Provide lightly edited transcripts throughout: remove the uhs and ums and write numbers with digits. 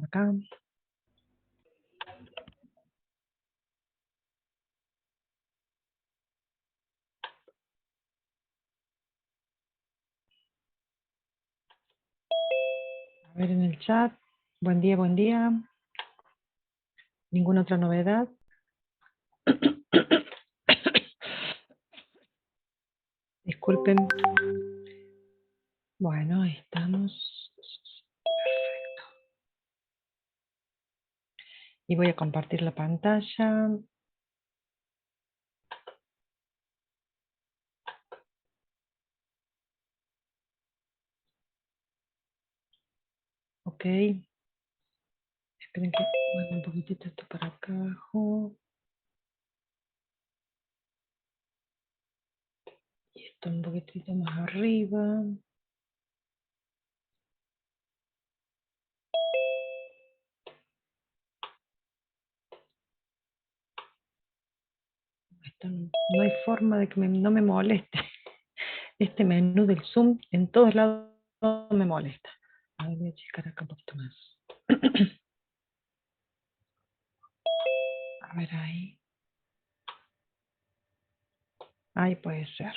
acá. A ver en el chat. Buen día, buen día. ¿Ninguna otra novedad? Disculpen. Bueno, ahí estamos. Perfecto. Y voy a compartir la pantalla. Ok. Esperen que mueva un poquitito esto para acá abajo. Y esto un poquitito más arriba. Esto no hay forma de que no me moleste. Este menú del Zoom en todos lados me molesta. A ver, voy a checar acá un poquito más. A ver ahí. Ahí puede ser.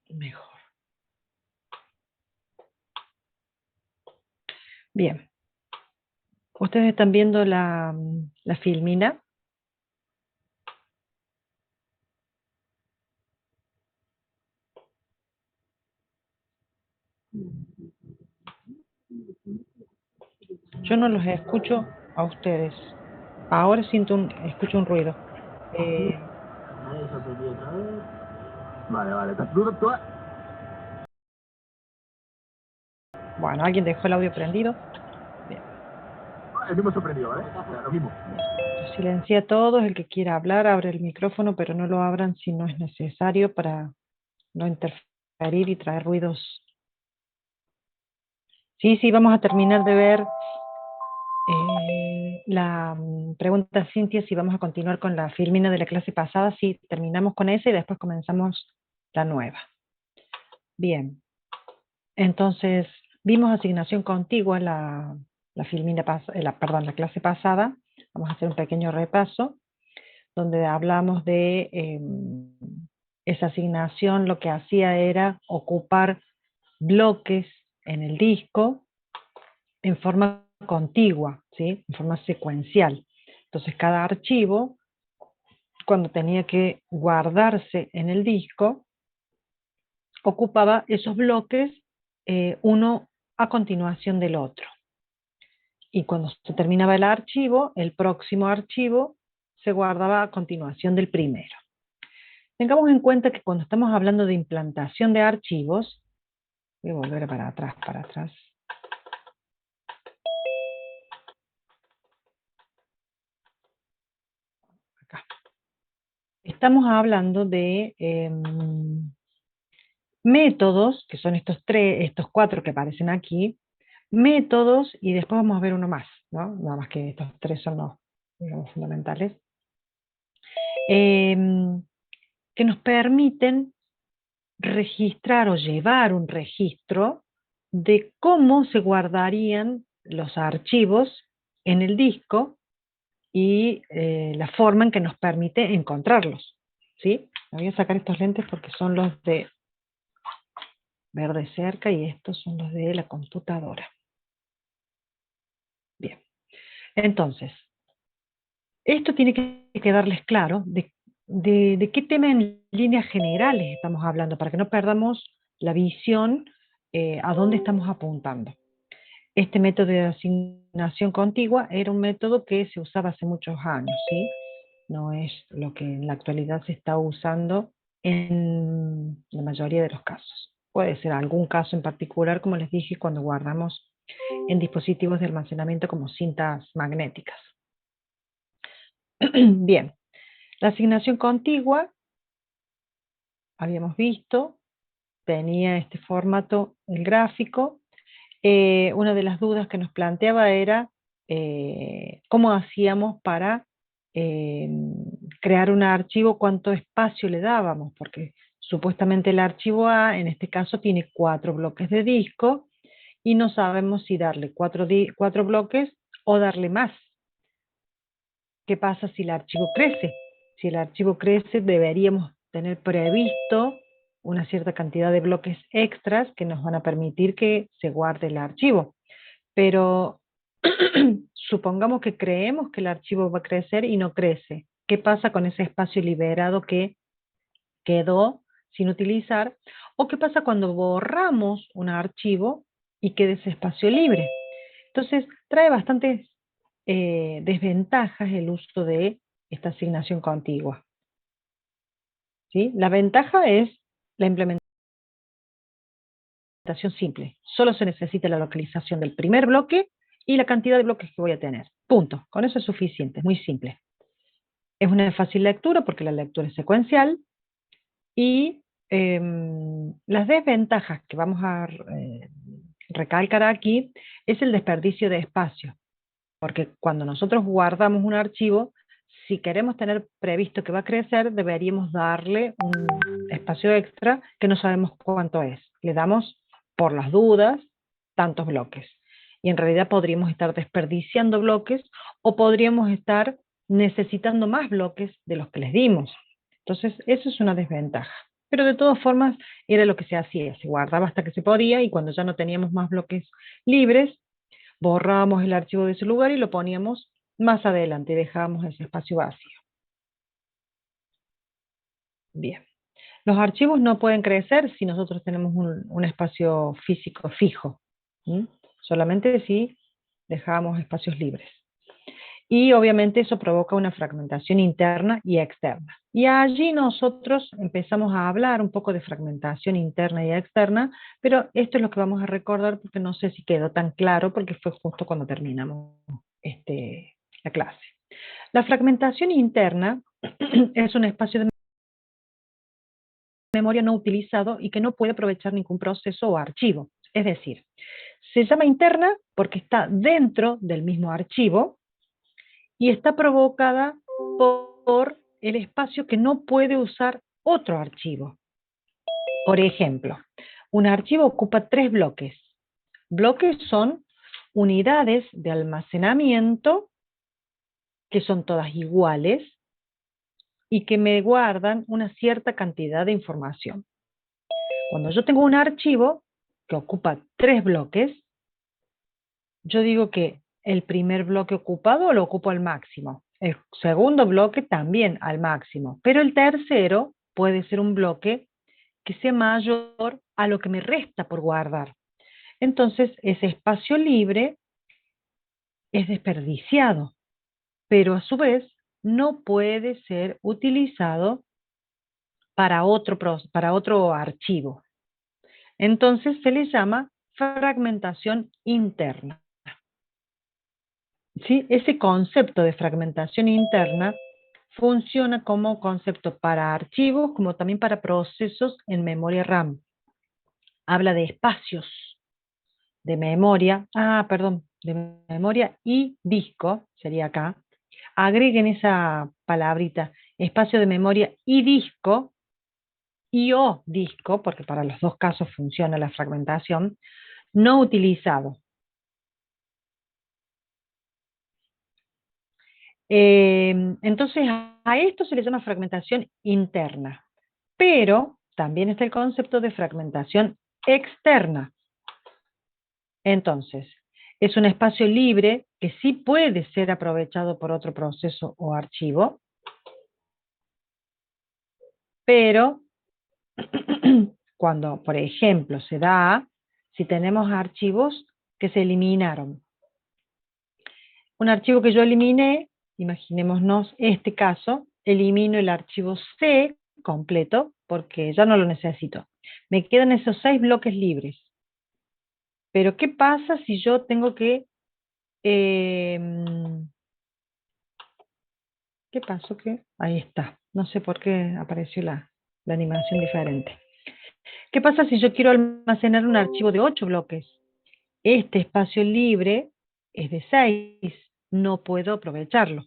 Mejor. Bien. ¿Ustedes están viendo la filmina? Yo no los escucho a ustedes. Ahora escucho un ruido. ¿Nadie se ha perdido otra vez? Vale. ¿Tú? Bueno, alguien dejó el audio prendido. Bien. El mismo sorprendido, ¿vale? Lo mismo. Silencia a todos. El que quiera hablar, abre el micrófono, pero no lo abran si no es necesario para no interferir y traer ruidos. Sí, vamos a terminar de ver la pregunta Cintia, si vamos a continuar con la filmina de la clase pasada. Sí, terminamos con esa y después comenzamos la nueva. Bien, entonces vimos asignación contigua la clase pasada. Vamos a hacer un pequeño repaso donde hablamos de esa asignación. Lo que hacía era ocupar bloques en el disco en forma contigua, ¿sí? En forma secuencial. Entonces cada archivo, cuando tenía que guardarse en el disco, ocupaba esos bloques uno a continuación del otro. Y cuando se terminaba el archivo, el próximo archivo se guardaba a continuación del primero. Tengamos en cuenta que cuando estamos hablando de implantación de archivos, voy a volver para atrás. Acá. Estamos hablando de métodos, que son estos cuatro que aparecen aquí, métodos, y después vamos a ver uno más, ¿no? Nada más que estos tres son los, digamos, fundamentales, que nos permiten registrar o llevar un registro de cómo se guardarían los archivos en el disco y la forma en que nos permite encontrarlos, ¿sí? Me voy a sacar estos lentes porque son los de ver de cerca y estos son los de la computadora. Bien, entonces, esto tiene que quedarles claro de qué tema en líneas generales estamos hablando, para que no perdamos la visión a dónde estamos apuntando. Este método de asignación contigua era un método que se usaba hace muchos años, ¿sí? No es lo que en la actualidad se está usando en la mayoría de los casos. Puede ser algún caso en particular, como les dije, cuando guardamos en dispositivos de almacenamiento como cintas magnéticas. Bien, la asignación contigua, habíamos visto, tenía este formato, el gráfico. Una de las dudas que nos planteaba era cómo hacíamos para crear un archivo, cuánto espacio le dábamos, porque supuestamente el archivo A, en este caso, tiene 4 bloques de disco, y no sabemos si darle 4 bloques o darle más. ¿Qué pasa si el archivo crece? Si el archivo crece, deberíamos tener previsto una cierta cantidad de bloques extras que nos van a permitir que se guarde el archivo. Pero supongamos que creemos que el archivo va a crecer y no crece. ¿Qué pasa con ese espacio liberado que quedó sin utilizar? ¿O qué pasa cuando borramos un archivo y queda ese espacio libre? Entonces, trae bastantes desventajas el uso de esta asignación contigua. ¿Sí? La ventaja es la implementación simple. Solo se necesita la localización del primer bloque y la cantidad de bloques que voy a tener. Punto. Con eso es suficiente, es muy simple. Es una fácil lectura porque la lectura es secuencial y las desventajas que vamos a recalcar aquí es el desperdicio de espacio. Porque cuando nosotros guardamos un archivo, si queremos tener previsto que va a crecer, deberíamos darle un espacio extra que no sabemos cuánto es. Le damos, por las dudas, tantos bloques. Y en realidad podríamos estar desperdiciando bloques o podríamos estar necesitando más bloques de los que les dimos. Entonces, eso es una desventaja. Pero de todas formas, era lo que se hacía. Se guardaba hasta que se podía y cuando ya no teníamos más bloques libres, borrábamos el archivo de ese lugar y lo poníamos más adelante y dejábamos ese espacio vacío. Bien. Los archivos no pueden crecer si nosotros tenemos un espacio físico fijo. ¿Mm? Solamente si dejamos espacios libres. Y obviamente eso provoca una fragmentación interna y externa. Y allí nosotros empezamos a hablar un poco de fragmentación interna y externa, pero esto es lo que vamos a recordar porque no sé si quedó tan claro porque fue justo cuando terminamos la clase. La fragmentación interna es un espacio de memoria no utilizado y que no puede aprovechar ningún proceso o archivo. Es decir, se llama interna porque está dentro del mismo archivo y está provocada por el espacio que no puede usar otro archivo. Por ejemplo, un archivo ocupa 3 bloques. Bloques son unidades de almacenamiento que son todas iguales y que me guardan una cierta cantidad de información. Cuando yo tengo un archivo que ocupa 3 bloques, yo digo que el primer bloque ocupado lo ocupo al máximo. El segundo bloque también al máximo. Pero el tercero puede ser un bloque que sea mayor a lo que me resta por guardar. Entonces, ese espacio libre es desperdiciado, pero a su vez no puede ser utilizado para otro archivo. Entonces se le llama fragmentación interna. ¿Sí? Ese concepto de fragmentación interna funciona como concepto para archivos, como también para procesos en memoria RAM. Habla de espacios de memoria, de memoria y disco, sería acá. Agreguen esa palabrita, espacio de memoria y disco, y o disco, porque para los dos casos funciona la fragmentación, no utilizado. Entonces, a esto se le llama fragmentación interna, pero también está el concepto de fragmentación externa. Entonces, es un espacio libre que sí puede ser aprovechado por otro proceso o archivo, pero cuando, por ejemplo, se da si tenemos archivos que se eliminaron. Un archivo que yo eliminé, imaginémonos este caso, elimino el archivo C completo porque ya no lo necesito. Me quedan esos 6 bloques libres. Pero ¿qué pasa si yo tengo que... ¿qué pasó? Ahí está. No sé por qué apareció la animación diferente. ¿Qué pasa si yo quiero almacenar un archivo de 8 bloques? Este espacio libre es de 6. No puedo aprovecharlo.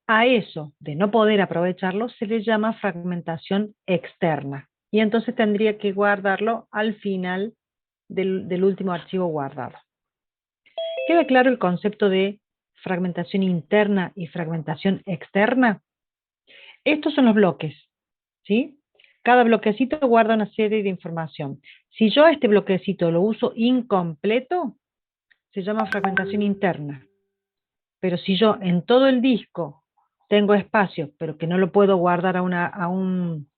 A eso de no poder aprovecharlo se le llama fragmentación externa. Y entonces tendría que guardarlo al final del último archivo guardado. ¿Queda claro el concepto de fragmentación interna y fragmentación externa? Estos son los bloques, ¿sí? Cada bloquecito guarda una serie de información. Si yo a este bloquecito lo uso incompleto, se llama fragmentación interna. Pero si yo en todo el disco tengo espacio, pero que no lo puedo guardar a un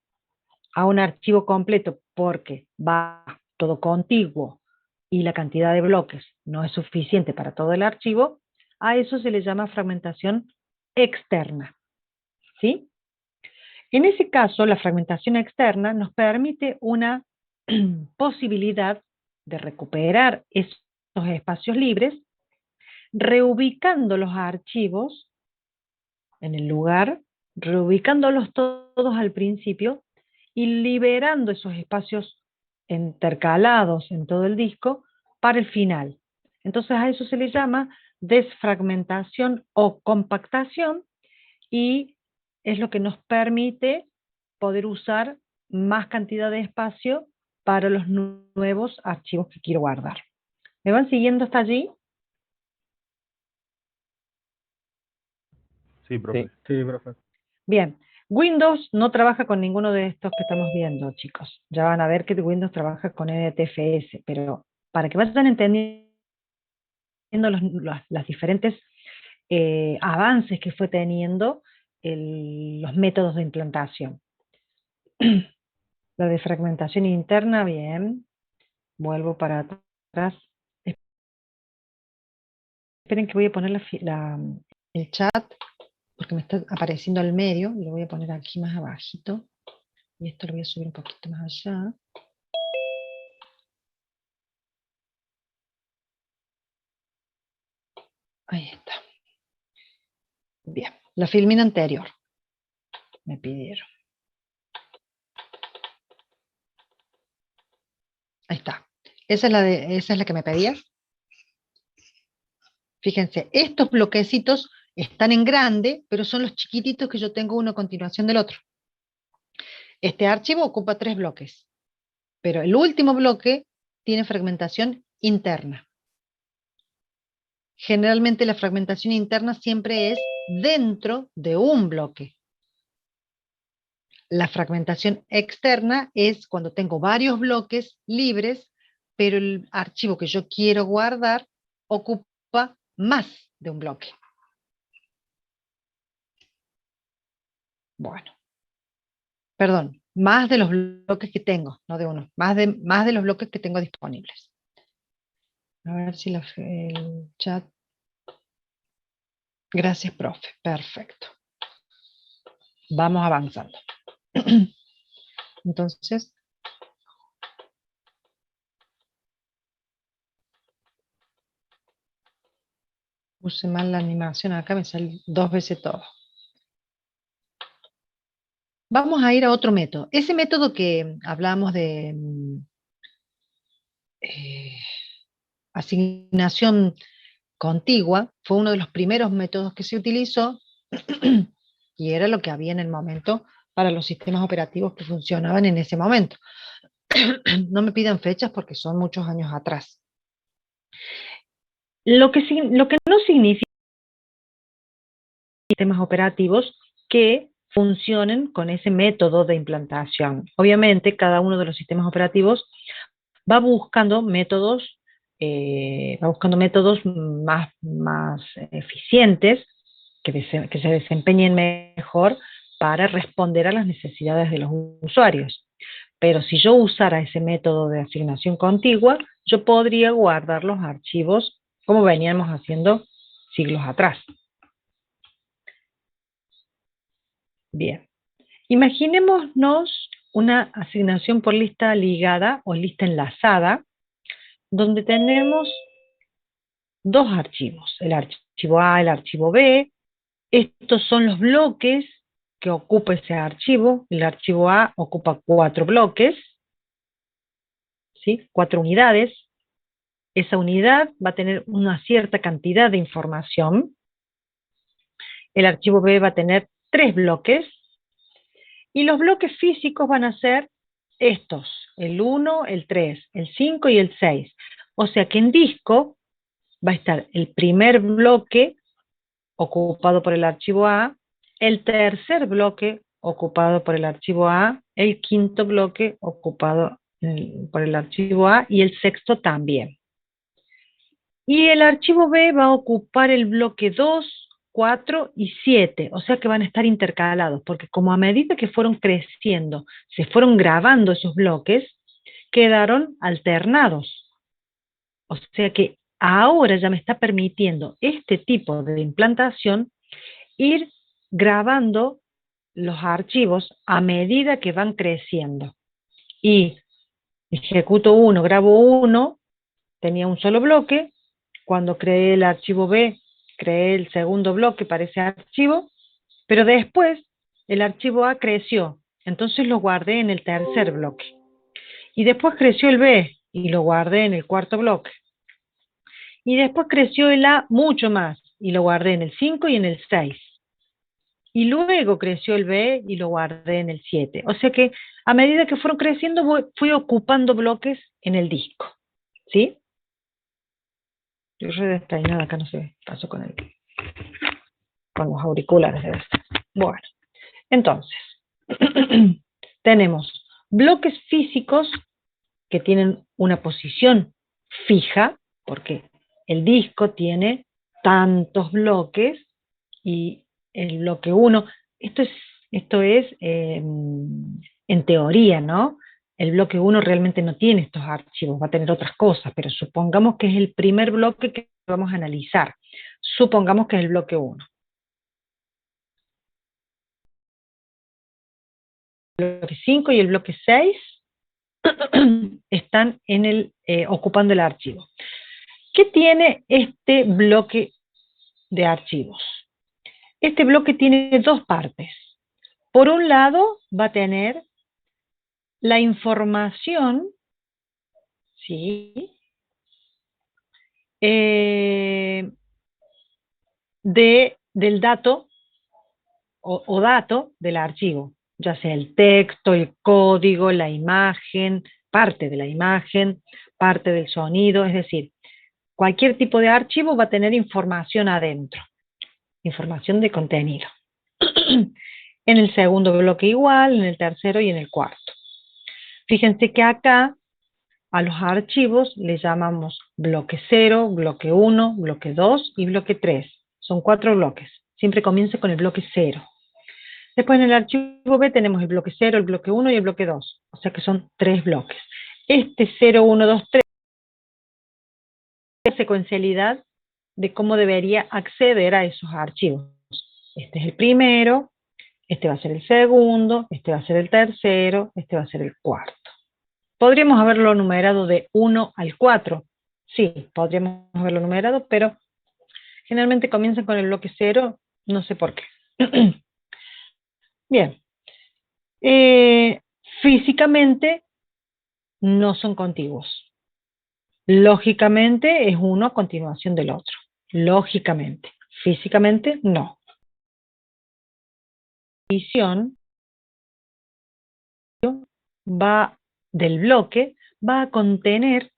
archivo completo porque va todo contiguo y la cantidad de bloques no es suficiente para todo el archivo, a eso se le llama fragmentación externa, ¿sí? En ese caso, la fragmentación externa nos permite una posibilidad de recuperar esos espacios libres, reubicando los archivos en el lugar, reubicándolos todos al principio y liberando esos espacios intercalados en todo el disco para el final. Entonces a eso se le llama desfragmentación o compactación y es lo que nos permite poder usar más cantidad de espacio para los nuevos archivos que quiero guardar. ¿Me van siguiendo hasta allí? Sí, profe. Sí, profe. Bien, Windows no trabaja con ninguno de estos que estamos viendo, chicos. Ya van a ver que Windows trabaja con NTFS, pero para que vayan entendiendo las diferentes avances que fue teniendo los métodos de implantación. La de fragmentación interna, bien. Vuelvo para atrás. Esperen que voy a poner el chat, porque me está apareciendo al medio. Lo voy a poner aquí más abajito. Y esto lo voy a subir un poquito más allá. Ahí está. Bien, la filmina anterior. Me pidieron. Ahí está. Esa es la que me pedías. Fíjense, estos bloquecitos están en grande, pero son los chiquititos que yo tengo uno a continuación del otro. Este archivo ocupa 3 bloques, pero el último bloque tiene fragmentación interna. Generalmente la fragmentación interna siempre es dentro de un bloque. La fragmentación externa es cuando tengo varios bloques libres, pero el archivo que yo quiero guardar ocupa más de un bloque. Bueno, perdón, más de los bloques que tengo, no de uno, más de los bloques que tengo disponibles. A ver si el chat... Gracias, profe. Perfecto. Vamos avanzando. Entonces, puse mal la animación acá, me sale 2 veces todo. Vamos a ir a otro método. Ese método que hablamos de asignación contigua fue uno de los primeros métodos que se utilizó y era lo que había en el momento para los sistemas operativos que funcionaban en ese momento. No me pidan fechas porque son muchos años atrás. Lo que no significa sistemas operativos que funcionen con ese método de implantación. Obviamente, cada uno de los sistemas operativos va buscando métodos más eficientes que se desempeñen mejor para responder a las necesidades de los usuarios. Pero si yo usara ese método de asignación contigua, yo podría guardar los archivos como veníamos haciendo siglos atrás. Bien, imaginémonos una asignación por lista ligada o lista enlazada, donde tenemos 2 archivos, el archivo A, el archivo B. Estos son los bloques que ocupa ese archivo. El archivo A ocupa 4 bloques, ¿sí? 4 unidades. Esa unidad va a tener una cierta cantidad de información. El archivo B va a tener 3 bloques. Y los bloques físicos van a ser estos, el 1, el 3, el 5 y el 6. O sea que en disco va a estar el primer bloque ocupado por el archivo A, el tercer bloque ocupado por el archivo A, el quinto bloque ocupado por el archivo A y el sexto también. Y el archivo B va a ocupar el bloque 2, 4 y 7, o sea que van a estar intercalados, porque como a medida que fueron creciendo, se fueron grabando esos bloques, quedaron alternados. O sea que ahora ya me está permitiendo este tipo de implantación ir grabando los archivos a medida que van creciendo. Y ejecuto uno, grabo uno, tenía un solo bloque. Cuando creé el archivo B, creé el segundo bloque para ese archivo, pero después el archivo A creció, entonces lo guardé en el tercer bloque. Y después creció el B y lo guardé en el cuarto bloque. Y después creció el A mucho más y lo guardé en el 5 y en el 6. Y luego creció el B y lo guardé en el 7. O sea que a medida que fueron creciendo fui ocupando bloques en el disco. ¿Sí? Yo re despeinada acá, no sé qué pasó con los auriculares. Bueno, entonces, tenemos bloques físicos que tienen una posición fija, porque el disco tiene tantos bloques y el bloque 1, esto es en teoría, ¿no? El bloque 1 realmente no tiene estos archivos, va a tener otras cosas, pero supongamos que es el primer bloque que vamos a analizar. Supongamos que es el bloque 1. El bloque 5 y el bloque 6 están ocupando el archivo. ¿Qué tiene este bloque de archivos? Este bloque tiene dos partes. Por un lado va a tener la información, ¿sí? Del dato o dato del archivo, ya sea el texto, el código, la imagen, parte de la imagen, parte del sonido, es decir, cualquier tipo de archivo va a tener información adentro, información de contenido. En el segundo bloque igual, en el tercero y en el cuarto. Fíjense que acá a los archivos les llamamos bloque 0, bloque 1, bloque 2 y bloque 3. Son 4 bloques. Siempre comienza con el bloque 0. Después en el archivo B tenemos el bloque 0, el bloque 1 y el bloque 2. O sea que son 3 bloques. Este 0, 1, 2, 3 es la secuencialidad de cómo debería acceder a esos archivos. Este es el primero, este va a ser el segundo, este va a ser el tercero, este va a ser el cuarto. ¿Podríamos haberlo numerado de 1 al 4? Sí, podríamos haberlo numerado, pero generalmente comienzan con el bloque 0, no sé por qué. Bien. Físicamente no son contiguos. Lógicamente es uno a continuación del otro. Lógicamente. Físicamente no. La división del bloque va a contener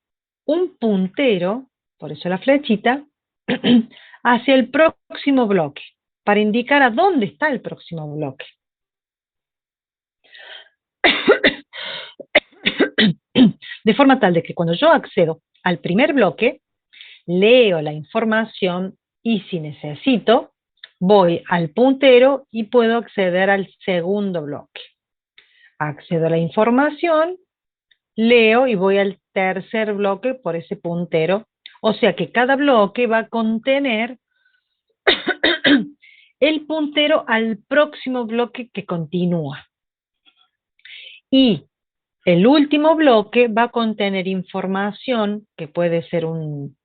un puntero, por eso la flechita, hacia el próximo bloque, para indicar a dónde está el próximo bloque. De forma tal de que cuando yo accedo al primer bloque, leo la información y si necesito, voy al puntero y puedo acceder al segundo bloque. Accedo a la información, leo y voy al tercer bloque por ese puntero. O sea que cada bloque va a contener el puntero al próximo bloque que continúa. Y el último bloque va a contener información que puede ser un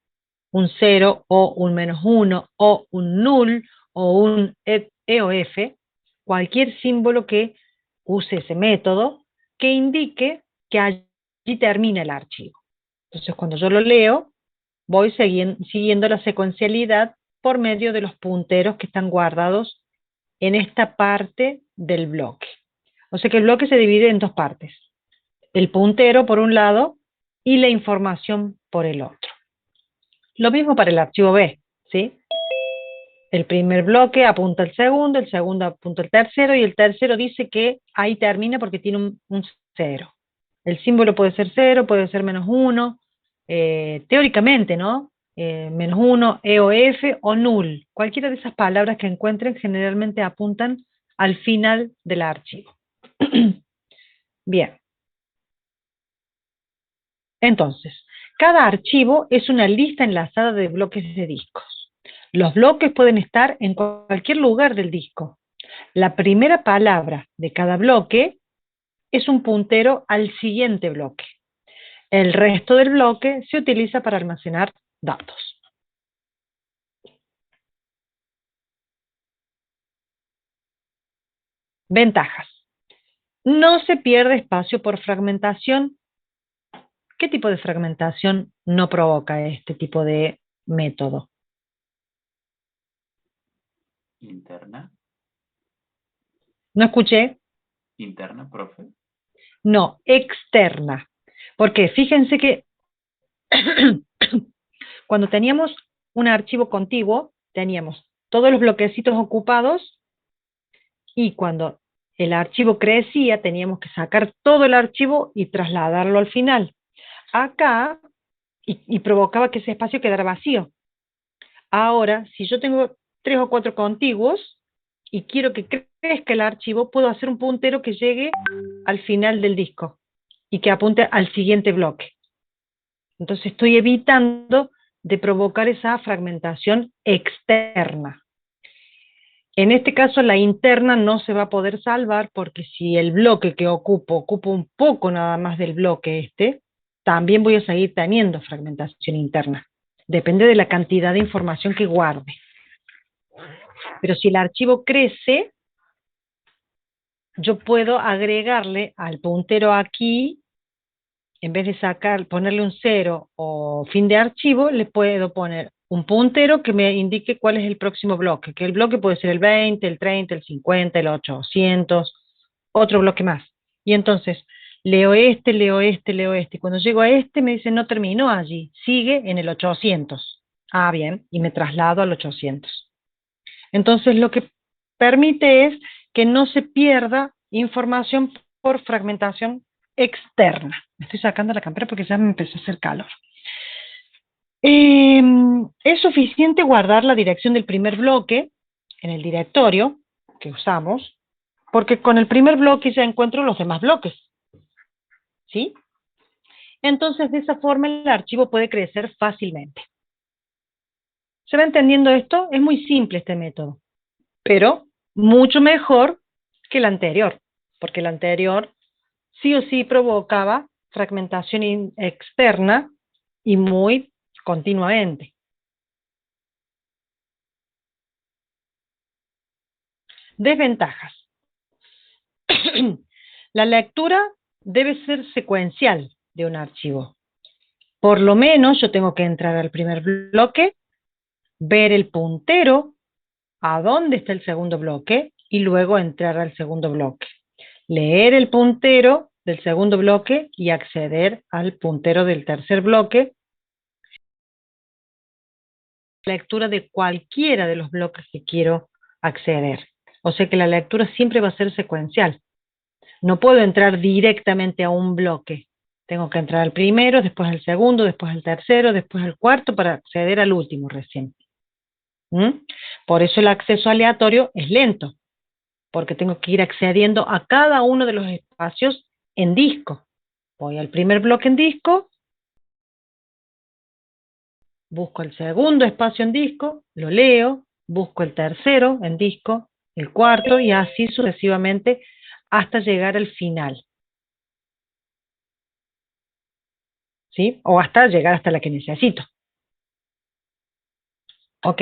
0 o un -1 o un null o un E o F, cualquier símbolo que use ese método que indique que allí termina el archivo. Entonces cuando yo lo leo, voy siguiendo la secuencialidad por medio de los punteros que están guardados en esta parte del bloque. O sea que el bloque se divide en dos partes. el puntero por un lado y la información por el otro. Lo mismo para el archivo B, ¿sí? El primer bloque apunta al segundo, el segundo apunta al tercero, y el tercero dice que ahí termina porque tiene un cero. El símbolo puede ser cero, puede ser -1, teóricamente, ¿no? -1, E o F o null. Cualquiera de esas palabras que encuentren generalmente apuntan al final del archivo. Bien. Entonces, cada archivo es una lista enlazada de bloques de discos. Los bloques pueden estar en cualquier lugar del disco. La primera palabra de cada bloque es un puntero al siguiente bloque. El resto del bloque se utiliza para almacenar datos. Ventajas. No se pierde espacio por fragmentación. ¿Qué tipo de fragmentación no provoca este tipo de método? Interna. ¿No escuché? Interna, profe. No, externa. Porque fíjense que cuando teníamos un archivo contiguo, teníamos todos los bloquecitos ocupados, y cuando el archivo crecía, teníamos que sacar todo el archivo y trasladarlo al final. Acá, y provocaba que ese espacio quedara vacío. Ahora, si yo tengo 3 o 4 contiguos, y quiero que crezca el archivo, puedo hacer un puntero que llegue al final del disco, y que apunte al siguiente bloque. Entonces estoy evitando de provocar esa fragmentación externa. En este caso la interna no se va a poder salvar, porque si el bloque que ocupo un poco nada más del bloque también voy a seguir teniendo fragmentación interna. Depende de la cantidad de información que guarde. Pero si el archivo crece, yo puedo agregarle al puntero aquí, en vez de ponerle un 0 o fin de archivo, le puedo poner un puntero que me indique cuál es el próximo bloque, que el bloque puede ser el 20, el 30, el 50, el 800, otro bloque más. Y entonces, leo este, leo este, leo este, y cuando llego a este me dice no terminó allí, sigue en el 800. Ah, bien, y me traslado al 800. Entonces lo que permite es que no se pierda información por fragmentación externa. Me estoy sacando la campera porque ya me empezó a hacer calor. Es suficiente guardar la dirección del primer bloque en el directorio que usamos, porque con el primer bloque ya encuentro los demás bloques. ¿Sí? Entonces, de esa forma el archivo puede crecer fácilmente. ¿Se va entendiendo esto? Es muy simple este método, pero mucho mejor que el anterior, porque el anterior sí o sí provocaba fragmentación externa y muy continuamente. Desventajas. La lectura debe ser secuencial de un archivo. Por lo menos yo tengo que entrar al primer bloque, ver el puntero, a dónde está el segundo bloque, y luego entrar al segundo bloque. Leer el puntero del segundo bloque y acceder al puntero del tercer bloque. Lectura de cualquiera de los bloques que quiero acceder. O sea que la lectura siempre va a ser secuencial. No puedo entrar directamente a un bloque. Tengo que entrar al primero, después al segundo, después al tercero, después al cuarto, para acceder al último recién. Por eso el acceso aleatorio es lento, porque tengo que ir accediendo a cada uno de los espacios en disco. Voy al primer bloque en disco, busco el segundo espacio en disco, lo leo, busco el tercero en disco, el cuarto, y así sucesivamente hasta llegar al final. ¿Sí? O hasta llegar hasta la que necesito. ¿Ok?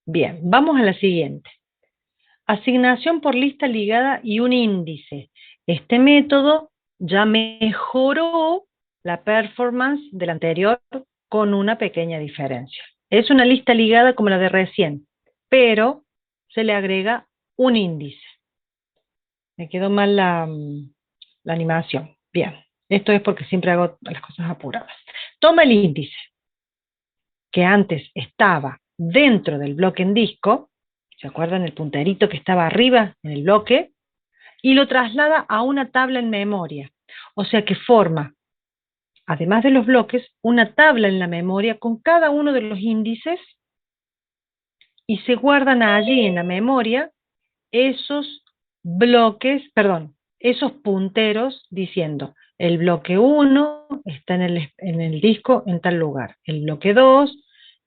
Bien, vamos a la siguiente. Asignación por lista ligada y un índice. Este método ya mejoró la performance del anterior con una pequeña diferencia. Es una lista ligada como la de recién, pero se le agrega un índice. Me quedó mal la animación. Bien, esto es porque siempre hago las cosas apuradas. Toma el índice, que antes estaba dentro del bloque en disco, ¿se acuerdan el punterito que estaba arriba en el bloque? Y lo traslada a una tabla en memoria. O sea que forma, además de los bloques, una tabla en la memoria con cada uno de los índices y se guardan allí en la memoria esos bloques, perdón, esos punteros diciendo, el bloque 1 está en el disco en tal lugar, el bloque 2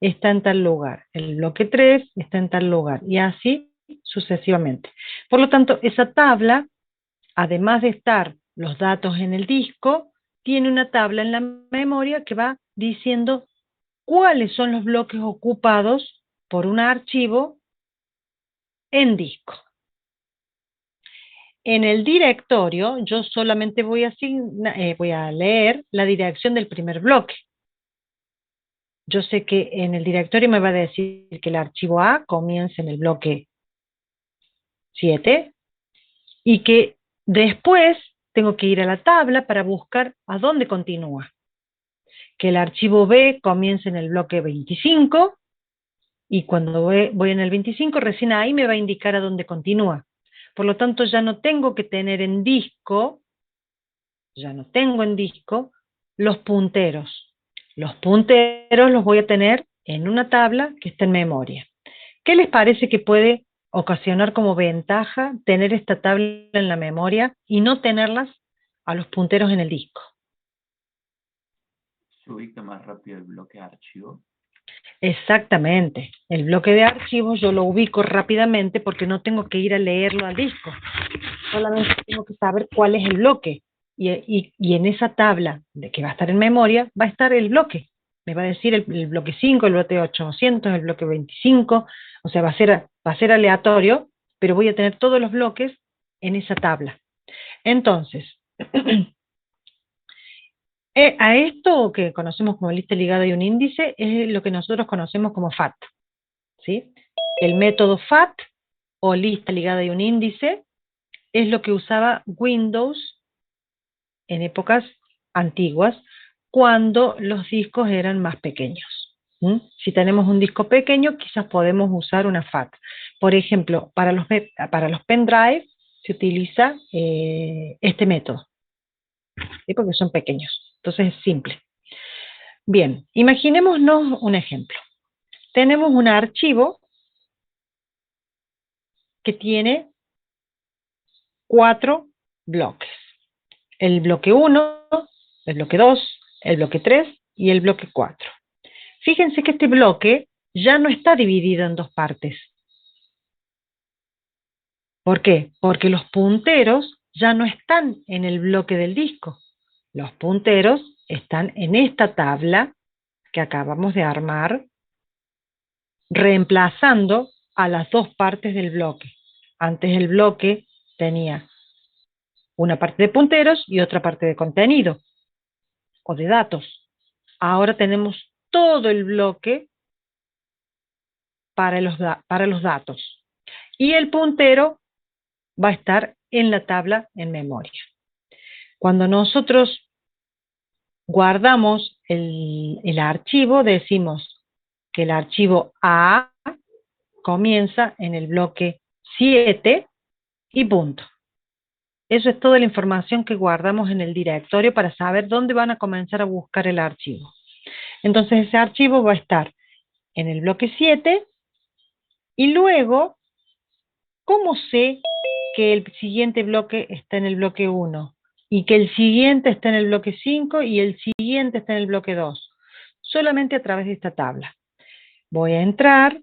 está en tal lugar, el bloque 3 está en tal lugar, y así sucesivamente. Por lo tanto, esa tabla, además de estar los datos en el disco, tiene una tabla en la memoria que va diciendo cuáles son los bloques ocupados por un archivo en disco. En el directorio, yo solamente voy a leer la dirección del primer bloque. Yo sé que en el directorio me va a decir que el archivo A comienza en el bloque 7 y que después tengo que ir a la tabla para buscar a dónde continúa. Que el archivo B comienza en el bloque 25 y cuando voy en el 25 recién ahí me va a indicar a dónde continúa. Por lo tanto, ya no tengo que tener en disco, los punteros. Los punteros los voy a tener en una tabla que está en memoria. ¿Qué les parece que puede ocasionar como ventaja tener esta tabla en la memoria y no tenerlas a los punteros en el disco? Se ubica más rápido el bloque de archivo. Exactamente. El bloque de archivos yo lo ubico rápidamente porque no tengo que ir a leerlo al disco. Solamente tengo que saber cuál es el bloque. Y en esa tabla de que va a estar en memoria, va a estar el bloque. Me va a decir el bloque 5, el bloque 800, el bloque 25. O sea, va a ser aleatorio, pero voy a tener todos los bloques en esa tabla. Entonces, a esto que conocemos como lista ligada y un índice es lo que nosotros conocemos como FAT, ¿sí? El método FAT o lista ligada y un índice es lo que usaba Windows en épocas antiguas cuando los discos eran más pequeños. Si tenemos un disco pequeño, quizás podemos usar una FAT. Por ejemplo, para los pendrive se utiliza este método, ¿sí? Porque son pequeños. Entonces es simple. Bien, imaginémonos un ejemplo. Tenemos un archivo que tiene 4 bloques. El bloque 1, el bloque 2, el bloque 3 y el bloque 4. Fíjense que este bloque ya no está dividido en dos partes. ¿Por qué? Porque los punteros ya no están en el bloque del disco. Los punteros están en esta tabla que acabamos de armar, reemplazando a las dos partes del bloque. Antes el bloque tenía una parte de punteros y otra parte de contenido o de datos. Ahora tenemos todo el bloque para los datos. Y el puntero va a estar en la tabla en memoria. Cuando nosotros guardamos el archivo, decimos que el archivo A comienza en el bloque 7 y punto. Eso es toda la información que guardamos en el directorio para saber dónde van a comenzar a buscar el archivo. Entonces ese archivo va a estar en el bloque 7 y luego, ¿cómo sé que el siguiente bloque está en el bloque 1? Y que el siguiente está en el bloque 5 y el siguiente está en el bloque 2. Solamente a través de esta tabla. Voy a entrar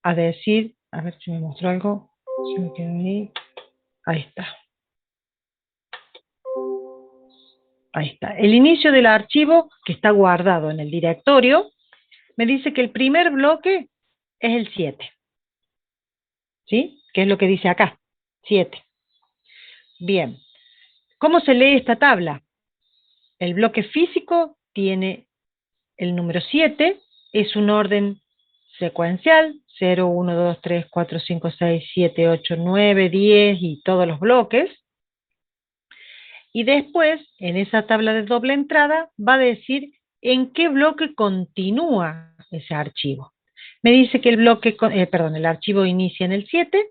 a decir, a ver si me mostró algo. Se me quedó ahí. Ahí está. Ahí está. El inicio del archivo que está guardado en el directorio me dice que el primer bloque es el 7. ¿Sí? Que es lo que dice acá. 7. Bien. ¿Cómo se lee esta tabla? El bloque físico tiene el número 7, es un orden secuencial, 0, 1, 2, 3, 4, 5, 6, 7, 8, 9, 10 y todos los bloques. Y después, en esa tabla de doble entrada, va a decir en qué bloque continúa ese archivo. Me dice que el archivo inicia en el 7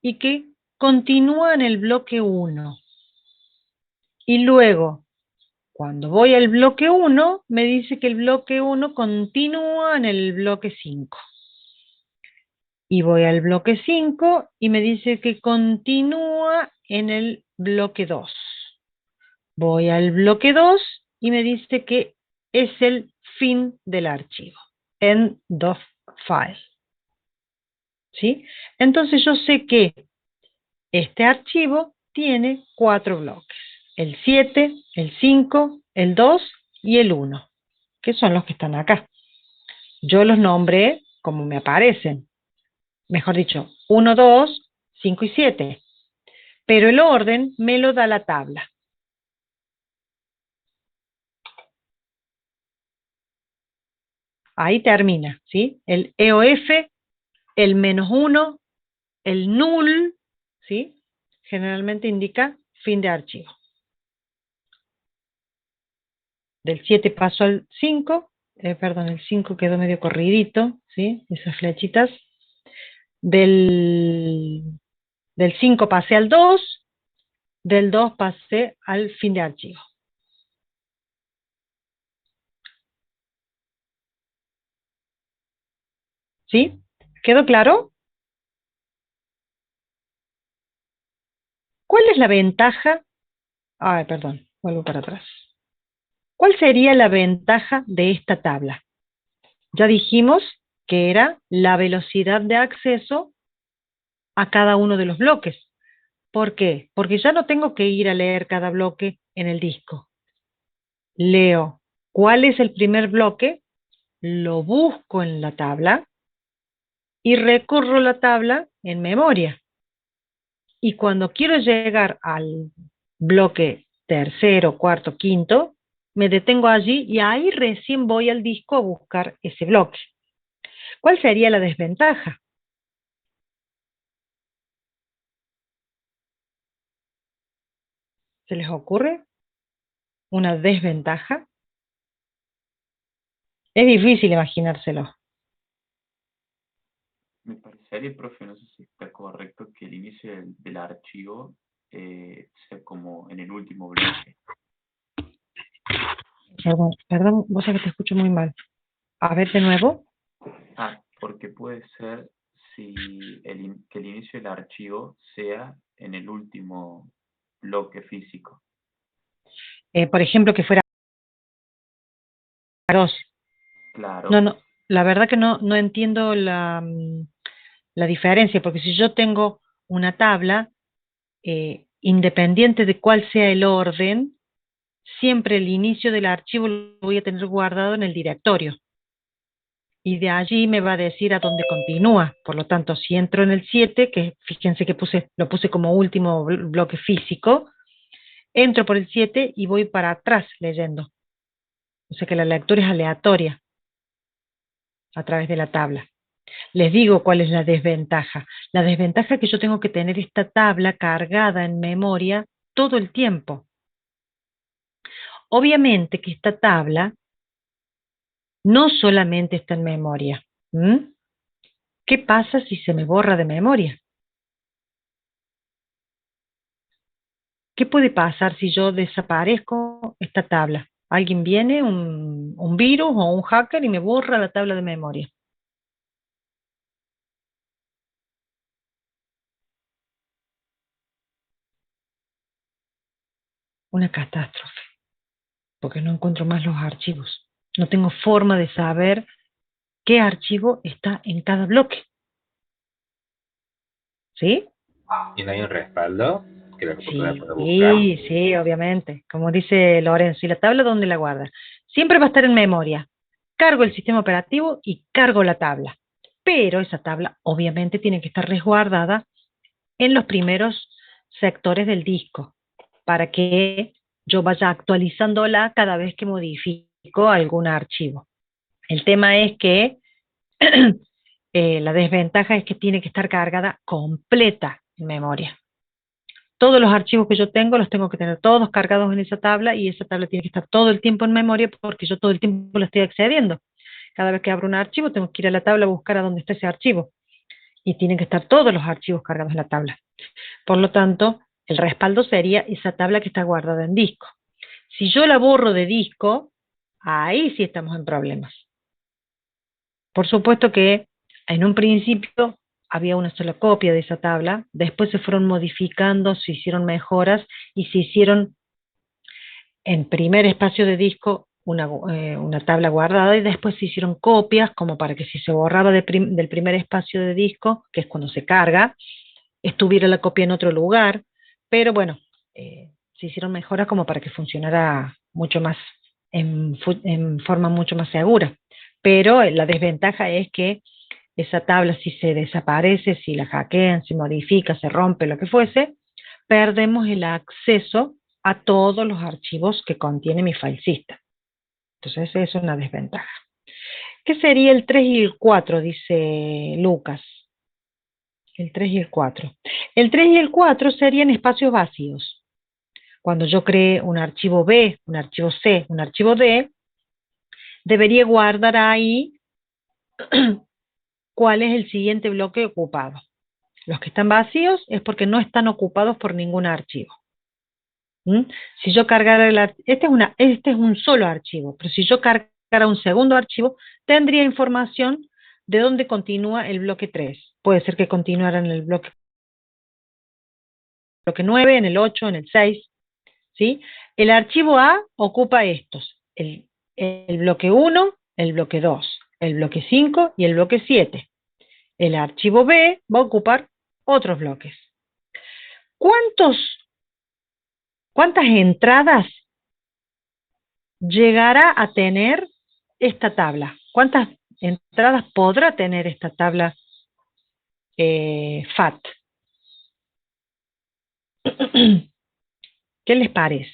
y que continúa en el bloque 1. Y luego, cuando voy al bloque 1, me dice que el bloque 1 continúa en el bloque 5. Y voy al bloque 5 y me dice que continúa en el bloque 2. Voy al bloque 2 y me dice que es el fin del archivo. End of file. ¿Sí? Entonces yo sé que este archivo tiene 4 bloques. El 7, el 5, el 2 y el 1, que son los que están acá. Yo los nombré como me aparecen. Mejor dicho, 1, 2, 5 y 7. Pero el orden me lo da la tabla. Ahí termina, ¿sí? El EOF, el -1, el null, ¿sí? Generalmente indica fin de archivo. Del 7 paso al 5, el 5 quedó medio corridito, ¿sí? Esas flechitas. Del 5 pasé al 2, del 2 pasé al fin de archivo. ¿Sí? ¿Quedó claro? ¿Cuál es la ventaja? Ay, perdón, vuelvo para atrás. ¿Cuál sería la ventaja de esta tabla? Ya dijimos que era la velocidad de acceso a cada uno de los bloques. ¿Por qué? Porque ya no tengo que ir a leer cada bloque en el disco. Leo cuál es el primer bloque, lo busco en la tabla y recorro la tabla en memoria. Y cuando quiero llegar al bloque tercero, cuarto, quinto, me detengo allí y ahí recién voy al disco a buscar ese bloque. ¿Cuál sería la desventaja? ¿Se les ocurre una desventaja? Es difícil imaginárselo. Me parecería, profe, no sé si está correcto, que el inicio del archivo sea como en el último bloque. Perdón, vos sabés que te escucho muy mal. A ver de nuevo. Porque puede ser que el inicio del archivo sea en el último bloque físico. Por ejemplo, que fuera arroz. Claro, No, la verdad que no entiendo la diferencia, porque si yo tengo una tabla, independiente de cuál sea el orden, siempre el inicio del archivo lo voy a tener guardado en el directorio. Y de allí me va a decir a dónde continúa. Por lo tanto, si entro en el 7, que fíjense que lo puse como último bloque físico, entro por el 7 y voy para atrás leyendo. O sea que la lectura es aleatoria a través de la tabla. Les digo cuál es la desventaja. La desventaja es que yo tengo que tener esta tabla cargada en memoria todo el tiempo. Obviamente que esta tabla no solamente está en memoria. ¿Qué pasa si se me borra de memoria? ¿Qué puede pasar si yo desaparezco esta tabla? ¿Alguien viene, un virus o un hacker y me borra la tabla de memoria? Una catástrofe, porque no encuentro más los archivos. No tengo forma de saber qué archivo está en cada bloque. ¿Sí? ¿Y no hay un respaldo que la computadora pueda buscar? Sí, obviamente. Como dice Lorenzo, ¿y la tabla dónde la guarda? Siempre va a estar en memoria. Cargo el sistema operativo y cargo la tabla. Pero esa tabla obviamente tiene que estar resguardada en los primeros sectores del disco para que yo vaya actualizándola cada vez que modifico algún archivo. El tema es que la desventaja es que tiene que estar cargada completa en memoria. todos los archivos que yo tengo los tengo que tener todos cargados en esa tabla, y esa tabla tiene que estar todo el tiempo en memoria porque yo todo el tiempo la estoy accediendo. Cada vez que abro un archivo tengo que ir a la tabla a buscar a dónde está ese archivo, y tienen que estar todos los archivos cargados en la tabla. Por lo tanto, el respaldo sería esa tabla que está guardada en disco. Si yo la borro de disco, ahí sí estamos en problemas. Por supuesto que en un principio había una sola copia de esa tabla, después se fueron modificando, se hicieron mejoras y se hicieron en primer espacio de disco una tabla guardada, y después se hicieron copias como para que si se borraba del primer espacio de disco, que es cuando se carga, estuviera la copia en otro lugar, pero bueno, se hicieron mejoras como para que funcionara mucho más, en forma mucho más segura. Pero la desventaja es que esa tabla, si se desaparece, si la hackean, se modifica, se rompe, lo que fuese, perdemos el acceso a todos los archivos que contiene mi file system. Entonces esa es una desventaja. ¿Qué sería el 3 y el 4? Dice Lucas. El 3 y el 4. El 3 y el 4 serían espacios vacíos. Cuando yo cree un archivo B, un archivo C, un archivo D, debería guardar ahí cuál es el siguiente bloque ocupado. Los que están vacíos es porque no están ocupados por ningún archivo. Si yo cargara este es un solo archivo, pero si yo cargara un segundo archivo, tendría información de dónde continúa el bloque 3. Puede ser que continuara en el bloque 9, en el 8, en el 6. ¿Sí? El archivo A ocupa estos: el bloque 1, el bloque 2, el bloque 5 y el bloque 7. El archivo B va a ocupar otros bloques. ¿Cuántas entradas llegará a tener esta tabla? ¿Cuántas entradas podrá tener esta tabla FAT? ¿Qué les parece?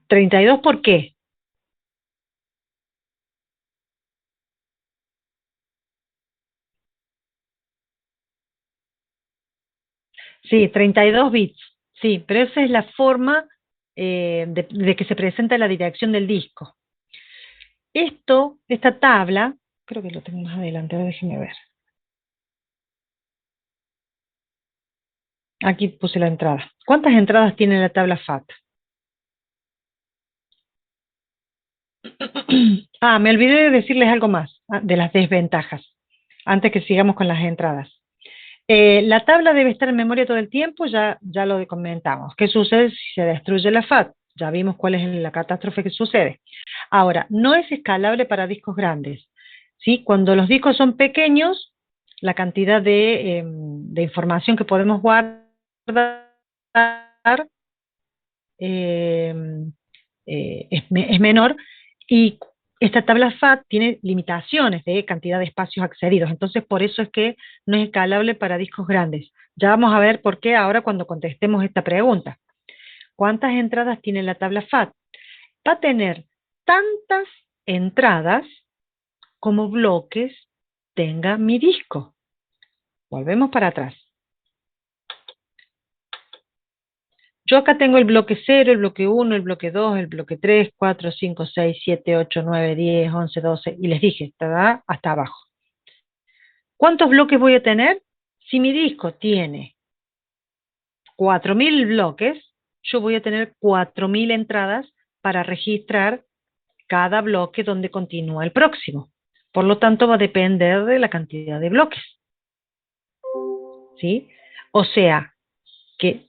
32, ¿por qué? Sí, 32 bits. Sí, pero esa es la forma de que se presenta la dirección del disco. Esta tabla, creo que lo tengo más adelante, a ver, déjenme ver. Aquí puse la entrada. ¿Cuántas entradas tiene la tabla FAT? Me olvidé de decirles algo más, de las desventajas, antes que sigamos con las entradas. La tabla debe estar en memoria todo el tiempo, ya lo comentamos. ¿Qué sucede si se destruye la FAT? Ya vimos cuál es la catástrofe que sucede. Ahora, no es escalable para discos grandes, ¿sí? Cuando los discos son pequeños, la cantidad de información que podemos guardar es menor, y esta tabla FAT tiene limitaciones de cantidad de espacios accedidos, entonces por eso es que no es escalable para discos grandes. Ya vamos a ver por qué ahora cuando contestemos esta pregunta. ¿Cuántas entradas tiene la tabla FAT? Va a tener tantas entradas como bloques tenga mi disco. Volvemos para atrás. Yo acá tengo el bloque 0, el bloque 1, el bloque 2, el bloque 3, 4, 5, 6, 7, 8, 9, 10, 11, 12, y les dije, está hasta abajo. ¿Cuántos bloques voy a tener? Si mi disco tiene 4.000 bloques, yo voy a tener 4.000 entradas para registrar cada bloque donde continúa el próximo. Por lo tanto, va a depender de la cantidad de bloques. ¿Sí? O sea, que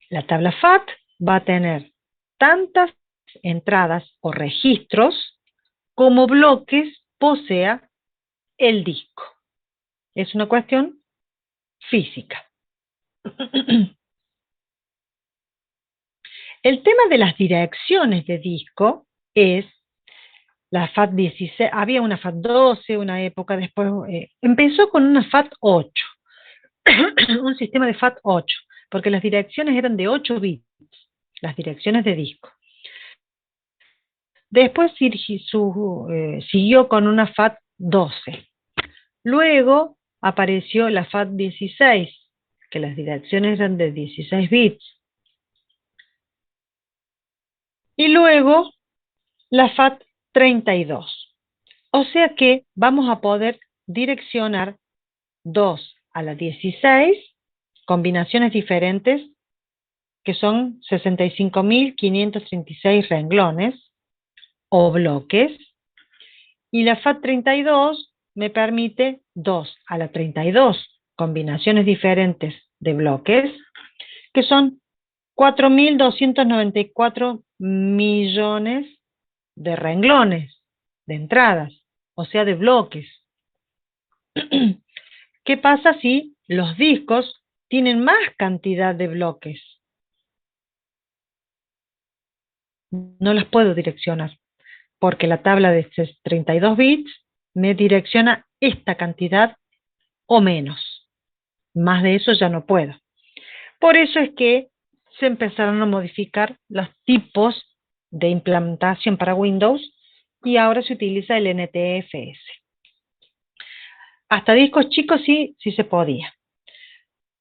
la tabla FAT va a tener tantas entradas o registros como bloques posea el disco. Es una cuestión física. El tema de las direcciones de disco es la FAT 16, había una FAT 12, una época después, empezó con una FAT 8, un sistema de FAT 8, porque las direcciones eran de 8 bits, las direcciones de disco. Después siguió con una FAT 12. Luego apareció la FAT 16, que las direcciones eran de 16 bits. Y luego la FAT32. O sea que vamos a poder direccionar 2 a la 16, combinaciones diferentes, que son 65.536 renglones o bloques, y la FAT32 me permite 2 a la 32 combinaciones diferentes de bloques, que son 4.294 millones de renglones, de entradas, o sea, de bloques. ¿Qué pasa si los discos tienen más cantidad de bloques? No las puedo direccionar, porque la tabla de 32 bits me direcciona esta cantidad o menos. Más de eso ya no puedo. Por eso es que se empezaron a modificar los tipos de implementación para Windows y ahora se utiliza el NTFS. Hasta discos chicos sí se podía.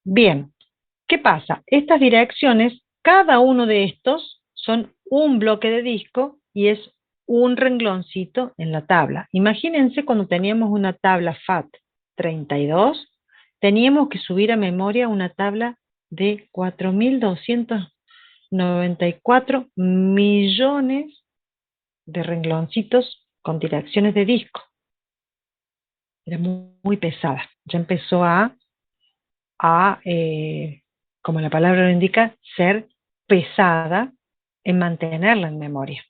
Bien, ¿qué pasa? Estas direcciones, cada uno de estos son un bloque de disco y es un rengloncito en la tabla. Imagínense cuando teníamos una tabla FAT32, teníamos que subir a memoria una tabla de 4.294 millones de rengloncitos con direcciones de disco. Era muy pesada. Ya empezó como la palabra lo indica, ser pesada en mantenerla en memoria.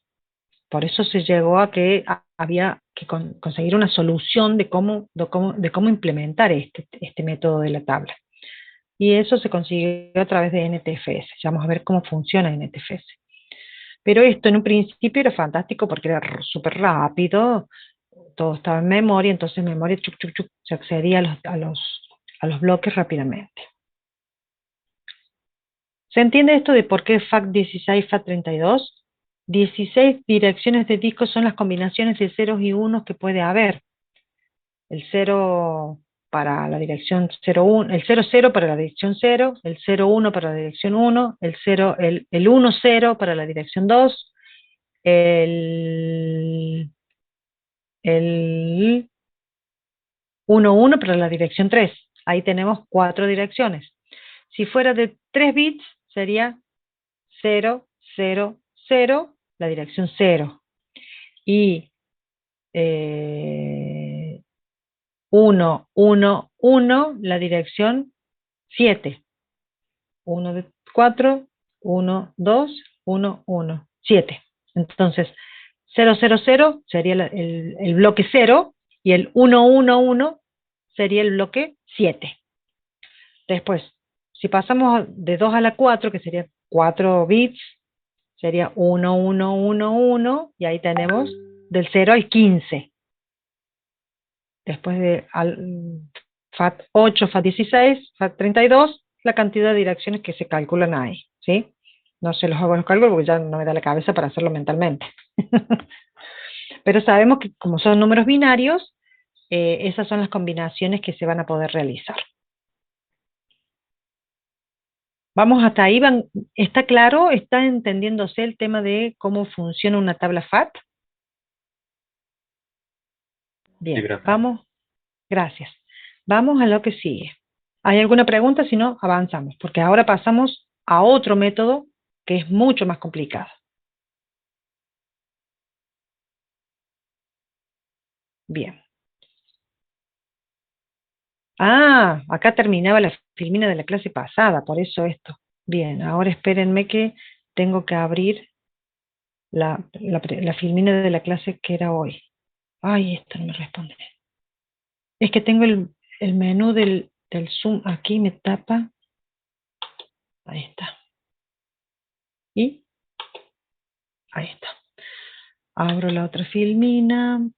Por eso se llegó a que había que conseguir una solución de cómo implementar este método de la tabla. Y eso se consiguió a través de NTFS. Ya vamos a ver cómo funciona NTFS. Pero esto en un principio era fantástico porque era súper rápido, todo estaba en memoria, entonces en memoria se accedía a los bloques rápidamente. ¿Se entiende esto de por qué FAT16 y FAT32? 16 direcciones de disco son las combinaciones de ceros y unos que puede haber. El 0 para la dirección 01, el 00 para la dirección 0, el 01 para la dirección 1, el 10 para la dirección 2, el 11 para la dirección 3. Ahí tenemos 4 direcciones. Si fuera de 3 bits, sería 0, 0, 0, la dirección 0. Y 1, 1, 1, la dirección 7. 1 de 4, 1, 2, 1, 1, 7. Entonces, 0, 0, 0 sería el bloque 0 y el 1, 1, 1 sería el bloque 7. Después, si pasamos de 2 a la 4, que sería 4 bits, sería 1, 1, 1, 1, y ahí tenemos del 0 al 15. Después de FAT8, FAT16, FAT32, la cantidad de direcciones que se calculan ahí, ¿sí? No se los hago los cálculos porque ya no me da la cabeza para hacerlo mentalmente. Pero sabemos que como son números binarios, esas son las combinaciones que se van a poder realizar. Vamos hasta ahí, ¿está claro? ¿Está entendiéndose el tema de cómo funciona una tabla FAT? Bien, Sí, gracias. vamos, gracias. Vamos a lo que sigue. ¿Hay alguna pregunta? Si no, avanzamos, porque ahora pasamos a otro método que es mucho más complicado. Bien. Ah, acá terminaba la filmina de la clase pasada, por eso esto. Bien, ahora espérenme que tengo que abrir la filmina de la clase que era hoy. Ay, esto no me responde. Es que tengo el menú del Zoom aquí, me tapa. Ahí está. Y ahí está. Abro la otra filmina.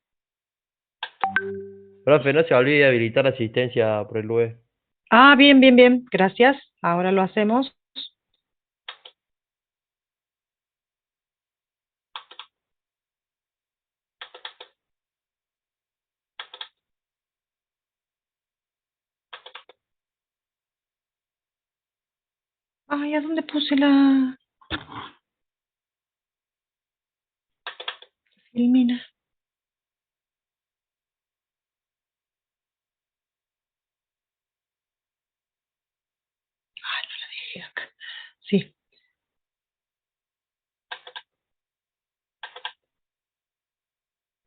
Profe, no se olvide habilitar asistencia por el web. Ah, bien, bien, bien. Gracias. Ahora lo hacemos. Ay, ¿a dónde puse la filmina? Ay, no la dejé acá. Sí.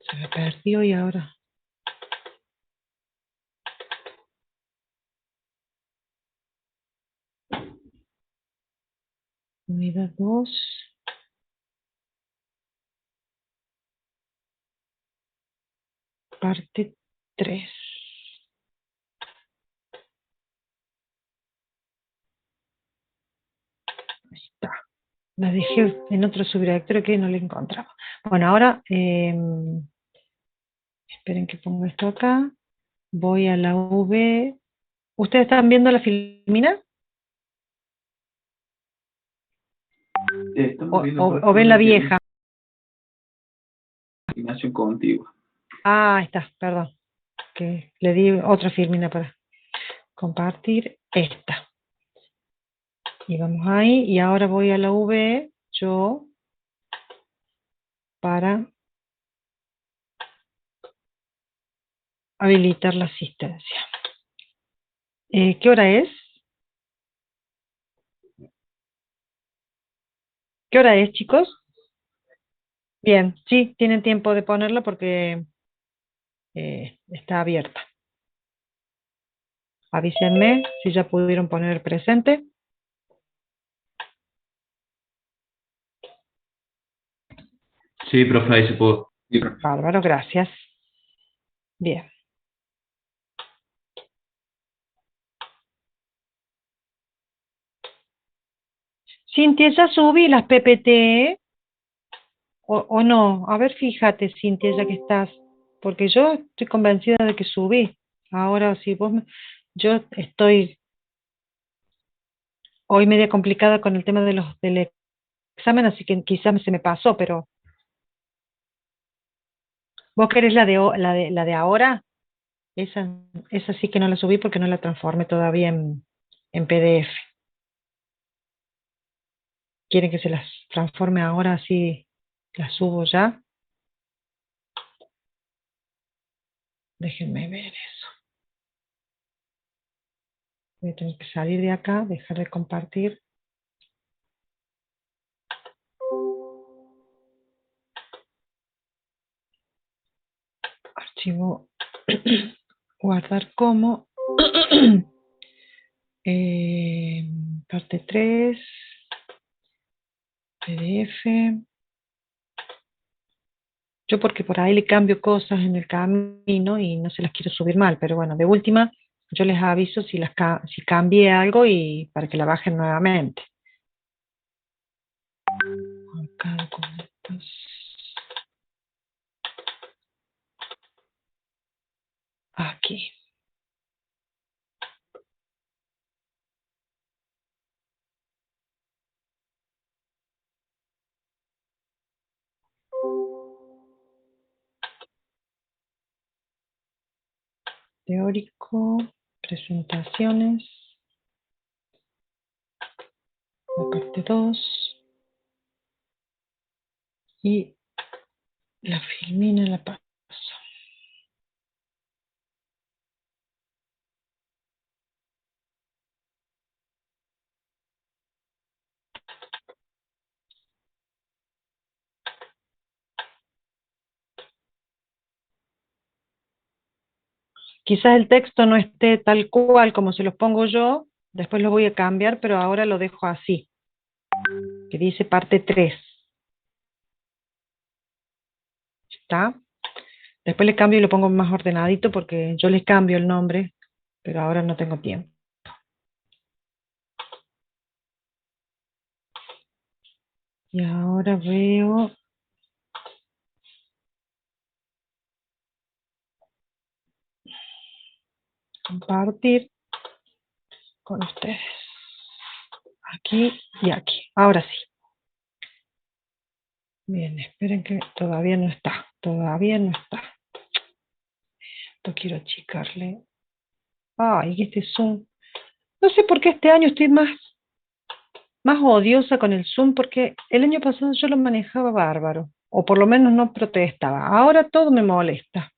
Se me perdió y ahora. Unidad 2. Parte 3. Ahí está. La dejé en otro subdirectorio que no la encontraba. Bueno, ahora esperen que pongo esto acá. Voy a la V. ¿Ustedes están viendo la filmina? Estamos viendo O ven la vieja. Coordinación contigua. Ah, ahí está, perdón. Que le di otra filmina para compartir esta. Y vamos ahí. Y ahora voy a la V, yo, para habilitar la asistencia. ¿Qué hora es? ¿Qué hora es, chicos? Bien, sí, tienen tiempo de ponerla porque está abierta. Avísenme si ya pudieron poner el presente. Sí, profe, ahí se pudo. Bárbaro, gracias. Bien. Cintia, ya subí las PPT o no. A ver, fíjate, Cintia, ya que estás. Porque yo estoy convencida de que subí. Ahora, si vos yo estoy hoy media complicada con el tema del examen, así que quizás se me pasó, pero ¿vos querés la de ahora? Esa sí que no la subí porque no la transformé todavía en PDF. ¿Quieren que se las transforme ahora así las subo ya? Déjenme ver eso. Voy a tener que salir de acá, dejar de compartir. Archivo, guardar como. Parte 3, PDF. Yo porque por ahí le cambio cosas en el camino y no se las quiero subir mal, pero bueno, de última yo les aviso si cambié algo y para que la bajen nuevamente. Acá documentos. Aquí. Teórico, presentaciones, la parte 2 y la filmina la paso. Quizás el texto no esté tal cual como se los pongo yo, después lo voy a cambiar, pero ahora lo dejo así, que dice parte 3. ¿Está? Después le cambio y lo pongo más ordenadito porque yo les cambio el nombre, pero ahora no tengo tiempo. Y ahora veo compartir con ustedes. Aquí y aquí. Ahora sí. Bien, esperen que todavía no está. Todavía no está. Esto quiero achicarle. Ay, este Zoom. No sé por qué este año estoy más más odiosa con el Zoom porque el año pasado yo lo manejaba bárbaro, o por lo menos no protestaba. Ahora todo me molesta.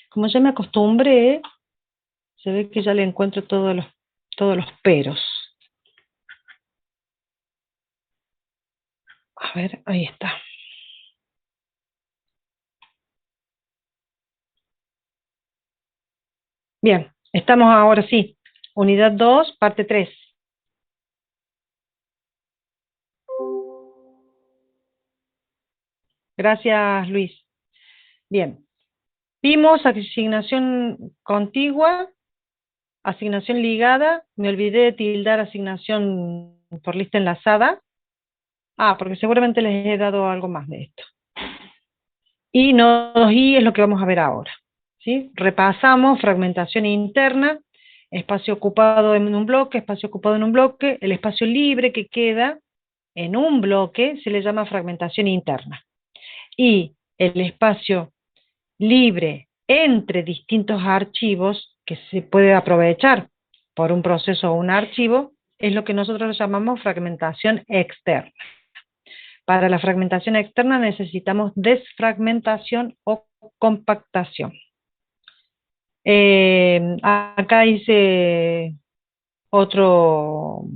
Como ya me acostumbré, se ve que ya le encuentro todos los peros. A ver, ahí está. Bien, estamos ahora sí. Unidad 2, parte 3. Gracias, Luis. Bien. Vimos asignación contigua, asignación ligada. Me olvidé de tildar asignación por lista enlazada. Porque seguramente les he dado algo más de esto. Y nodos I es lo que vamos a ver ahora. ¿Sí? Repasamos fragmentación interna, espacio ocupado en un bloque, espacio ocupado en un bloque, el espacio libre que queda en un bloque se le llama fragmentación interna. Y el espacio libre entre distintos archivos que se puede aprovechar por un proceso o un archivo es lo que nosotros llamamos fragmentación externa. Para la fragmentación externa necesitamos desfragmentación o compactación. Acá hice otro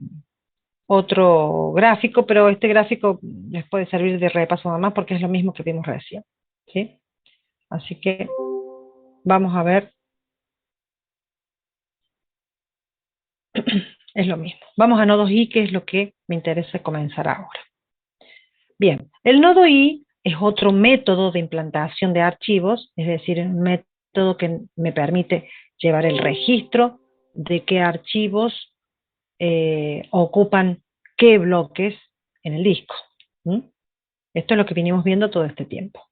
gráfico, pero este gráfico les puede servir de repaso nada más porque es lo mismo que vimos recién. ¿Sí? Así que vamos a ver. Es lo mismo. Vamos a nodos I, que es lo que me interesa comenzar ahora. Bien, el nodo I es otro método de implantación de archivos, es decir, un método que me permite llevar el registro de qué archivos ocupan qué bloques en el disco. Esto es lo que vinimos viendo todo este tiempo.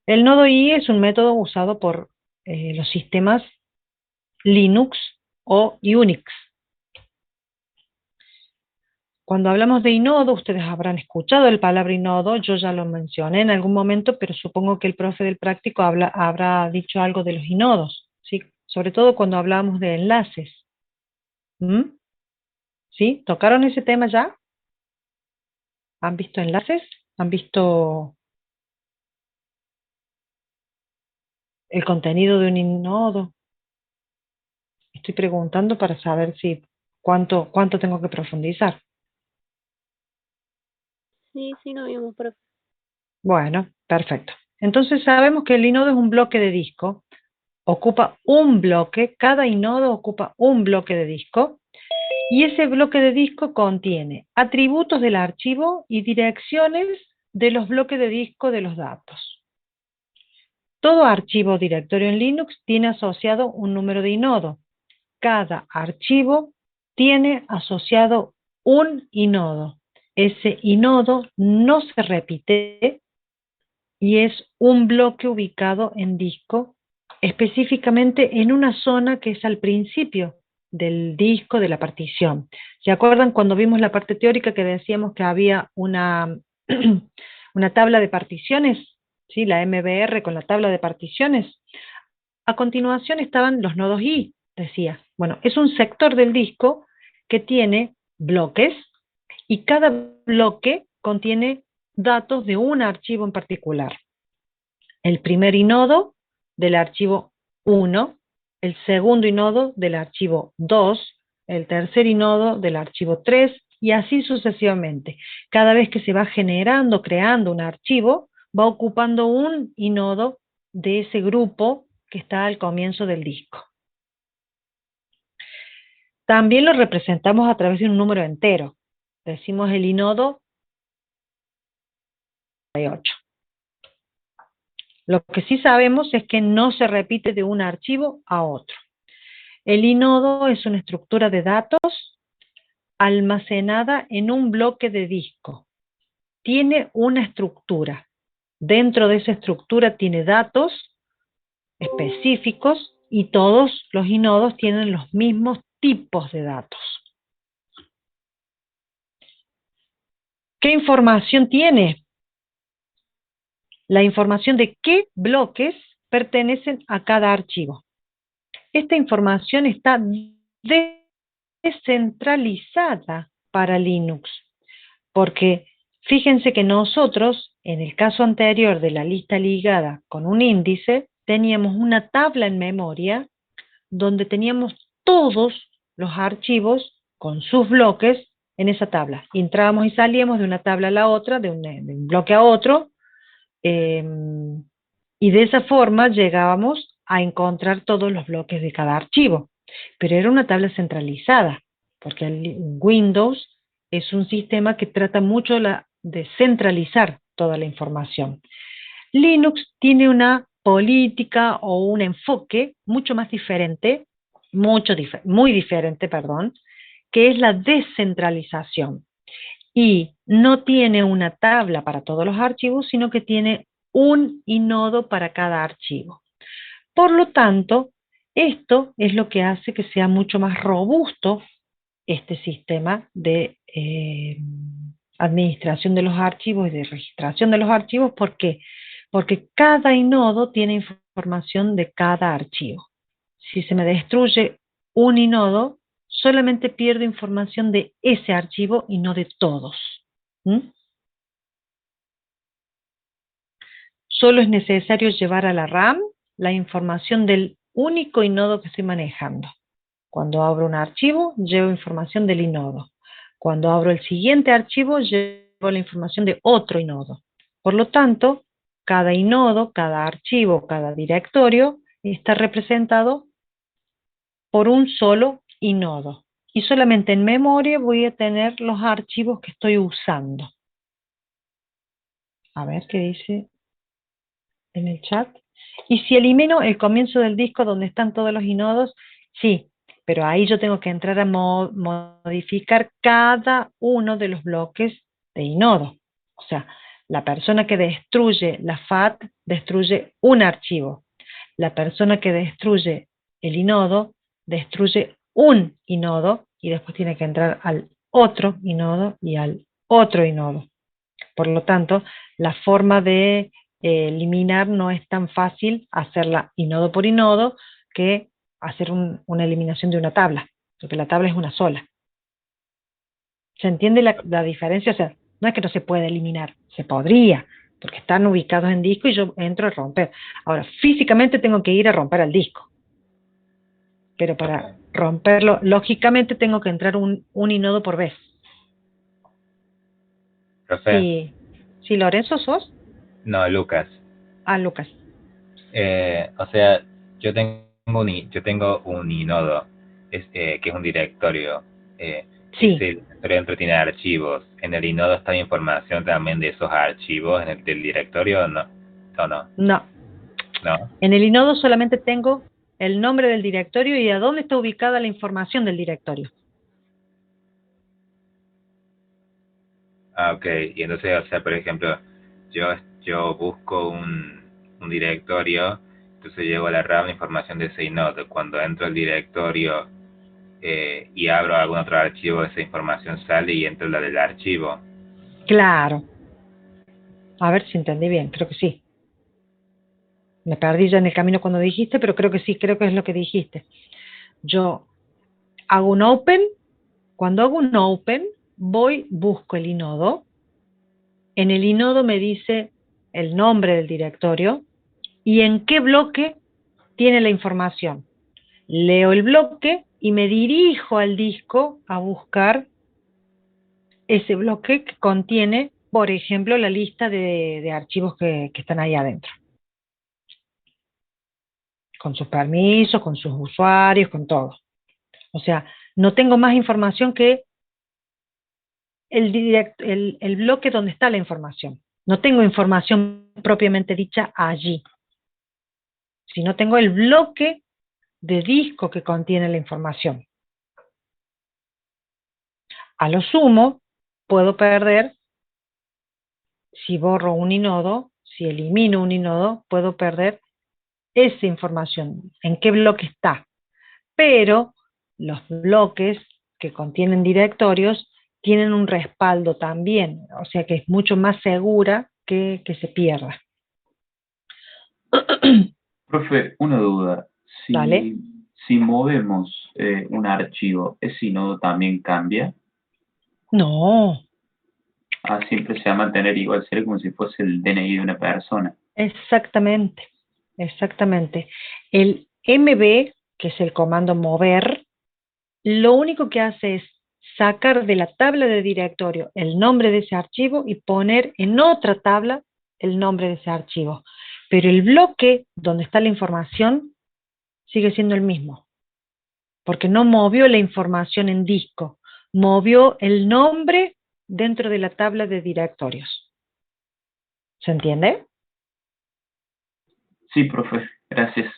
El nodo I es un método usado por los sistemas Linux o Unix. Cuando hablamos de inodo, ustedes habrán escuchado el palabra inodo, yo ya lo mencioné en algún momento, pero supongo que el profe del práctico habrá dicho algo de los inodos, ¿sí? Sobre todo cuando hablamos de enlaces. ¿Sí? ¿Tocaron ese tema ya? ¿Han visto enlaces? ¿Han visto el contenido de un inodo? Estoy preguntando para saber si cuánto tengo que profundizar. Sí, lo vimos, profe. Bueno, perfecto. Entonces sabemos que el inodo es un bloque de disco, ocupa un bloque, cada inodo ocupa un bloque de disco, y ese bloque de disco contiene atributos del archivo y direcciones de los bloques de disco de los datos. Todo archivo o directorio en Linux tiene asociado un número de inodo. Cada archivo tiene asociado un inodo. Ese inodo no se repite y es un bloque ubicado en disco, específicamente en una zona que es al principio del disco de la partición. ¿Se acuerdan cuando vimos la parte teórica que decíamos que había una tabla de particiones? ¿Sí? La MBR con la tabla de particiones. A continuación estaban los nodos I, decía. Bueno, es un sector del disco que tiene bloques y cada bloque contiene datos de un archivo en particular. El primer inodo del archivo 1, el segundo inodo del archivo 2, el tercer inodo del archivo 3 y así sucesivamente. Cada vez que se va generando, creando un archivo, va ocupando un inodo de ese grupo que está al comienzo del disco. También lo representamos a través de un número entero. Decimos el inodo 8. Lo que sí sabemos es que no se repite de un archivo a otro. El inodo es una estructura de datos almacenada en un bloque de disco. Tiene una estructura. Dentro de esa estructura tiene datos específicos y todos los inodos tienen los mismos tipos de datos. ¿Qué información tiene? La información de qué bloques pertenecen a cada archivo. Esta información está descentralizada para Linux, porque fíjense que nosotros, en el caso anterior de la lista ligada con un índice, teníamos una tabla en memoria donde teníamos todos los archivos con sus bloques en esa tabla. Entrábamos y salíamos de una tabla a la otra, de un bloque a otro, y de esa forma llegábamos a encontrar todos los bloques de cada archivo. Pero era una tabla centralizada, porque Windows es un sistema que trata mucho de centralizar toda la información. Linux tiene una política o un enfoque mucho más diferente, muy diferente, perdón, que es la descentralización. Y no tiene una tabla para todos los archivos, sino que tiene un inodo para cada archivo. Por lo tanto, esto es lo que hace que sea mucho más robusto este sistema de administración de los archivos y de registración de los archivos. ¿Por qué? Porque cada inodo tiene información de cada archivo. Si se me destruye un inodo, solamente pierdo información de ese archivo y no de todos. Solo es necesario llevar a la RAM la información del único inodo que estoy manejando. Cuando abro un archivo, llevo información del inodo. Cuando abro el siguiente archivo, llevo la información de otro inodo. Por lo tanto, cada inodo, cada archivo, cada directorio está representado por un solo inodo. Y solamente en memoria voy a tener los archivos que estoy usando. A ver qué dice en el chat. Y si elimino el comienzo del disco donde están todos los inodos, sí, pero ahí yo tengo que entrar a modificar cada uno de los bloques de inodo. O sea, la persona que destruye la FAT destruye un archivo. La persona que destruye el inodo destruye un inodo y después tiene que entrar al otro inodo y al otro inodo. Por lo tanto, la forma de eliminar no es tan fácil hacerla inodo por inodo que hacer una eliminación de una tabla, porque la tabla es una sola. ¿Se entiende la diferencia? O sea, no es que no se pueda eliminar, se podría, porque están ubicados en disco y yo entro a romper. Ahora, físicamente tengo que ir a romper el disco. Pero para romperlo, lógicamente tengo que entrar un inodo por vez. Profe. Sí, Lorenzo, ¿sos? No, Lucas. Ah, Lucas. O sea, yo tengo un inodo, que es un directorio. Sí. Ese directorio dentro tiene archivos. ¿En el inodo está información también de esos archivos del directorio o no? ¿O no? No. ¿No? En el inodo solamente tengo el nombre del directorio y a dónde está ubicada la información del directorio. Ah, ok. Y entonces, o sea, por ejemplo, yo busco un directorio, entonces llevo a la RAM la información de ese inodo. Cuando entro al directorio y abro algún otro archivo, esa información sale y entro la del archivo. Claro. A ver si entendí bien, creo que sí. Me perdí ya en el camino cuando dijiste, pero creo que sí, creo que es lo que dijiste. Yo hago un open, cuando hago un open, busco el inodo. En el inodo me dice el nombre del directorio y en qué bloque tiene la información. Leo el bloque y me dirijo al disco a buscar ese bloque que contiene, por ejemplo, la lista de archivos que están ahí adentro. Con sus permisos, con sus usuarios, con todo. O sea, no tengo más información que el bloque donde está la información. No tengo información propiamente dicha allí, sino tengo el bloque de disco que contiene la información. A lo sumo, puedo perder, si borro un inodo, si elimino un inodo, puedo perder esa información, en qué bloque está. Pero los bloques que contienen directorios tienen un respaldo también, o sea que es mucho más segura que se pierda. Profe, una duda. Dale. Si movemos un archivo, ¿ese inodo también cambia? No, Siempre se va a mantener igual, sería como si fuese el DNI de una persona. exactamente, exactamente. El MB, que es el comando mover, lo único que hace es sacar de la tabla de directorio el nombre de ese archivo y poner en otra tabla el nombre de ese archivo. Pero el bloque donde está la información sigue siendo el mismo, porque no movió la información en disco, movió el nombre dentro de la tabla de directorios. ¿Se entiende? Sí, profe, gracias.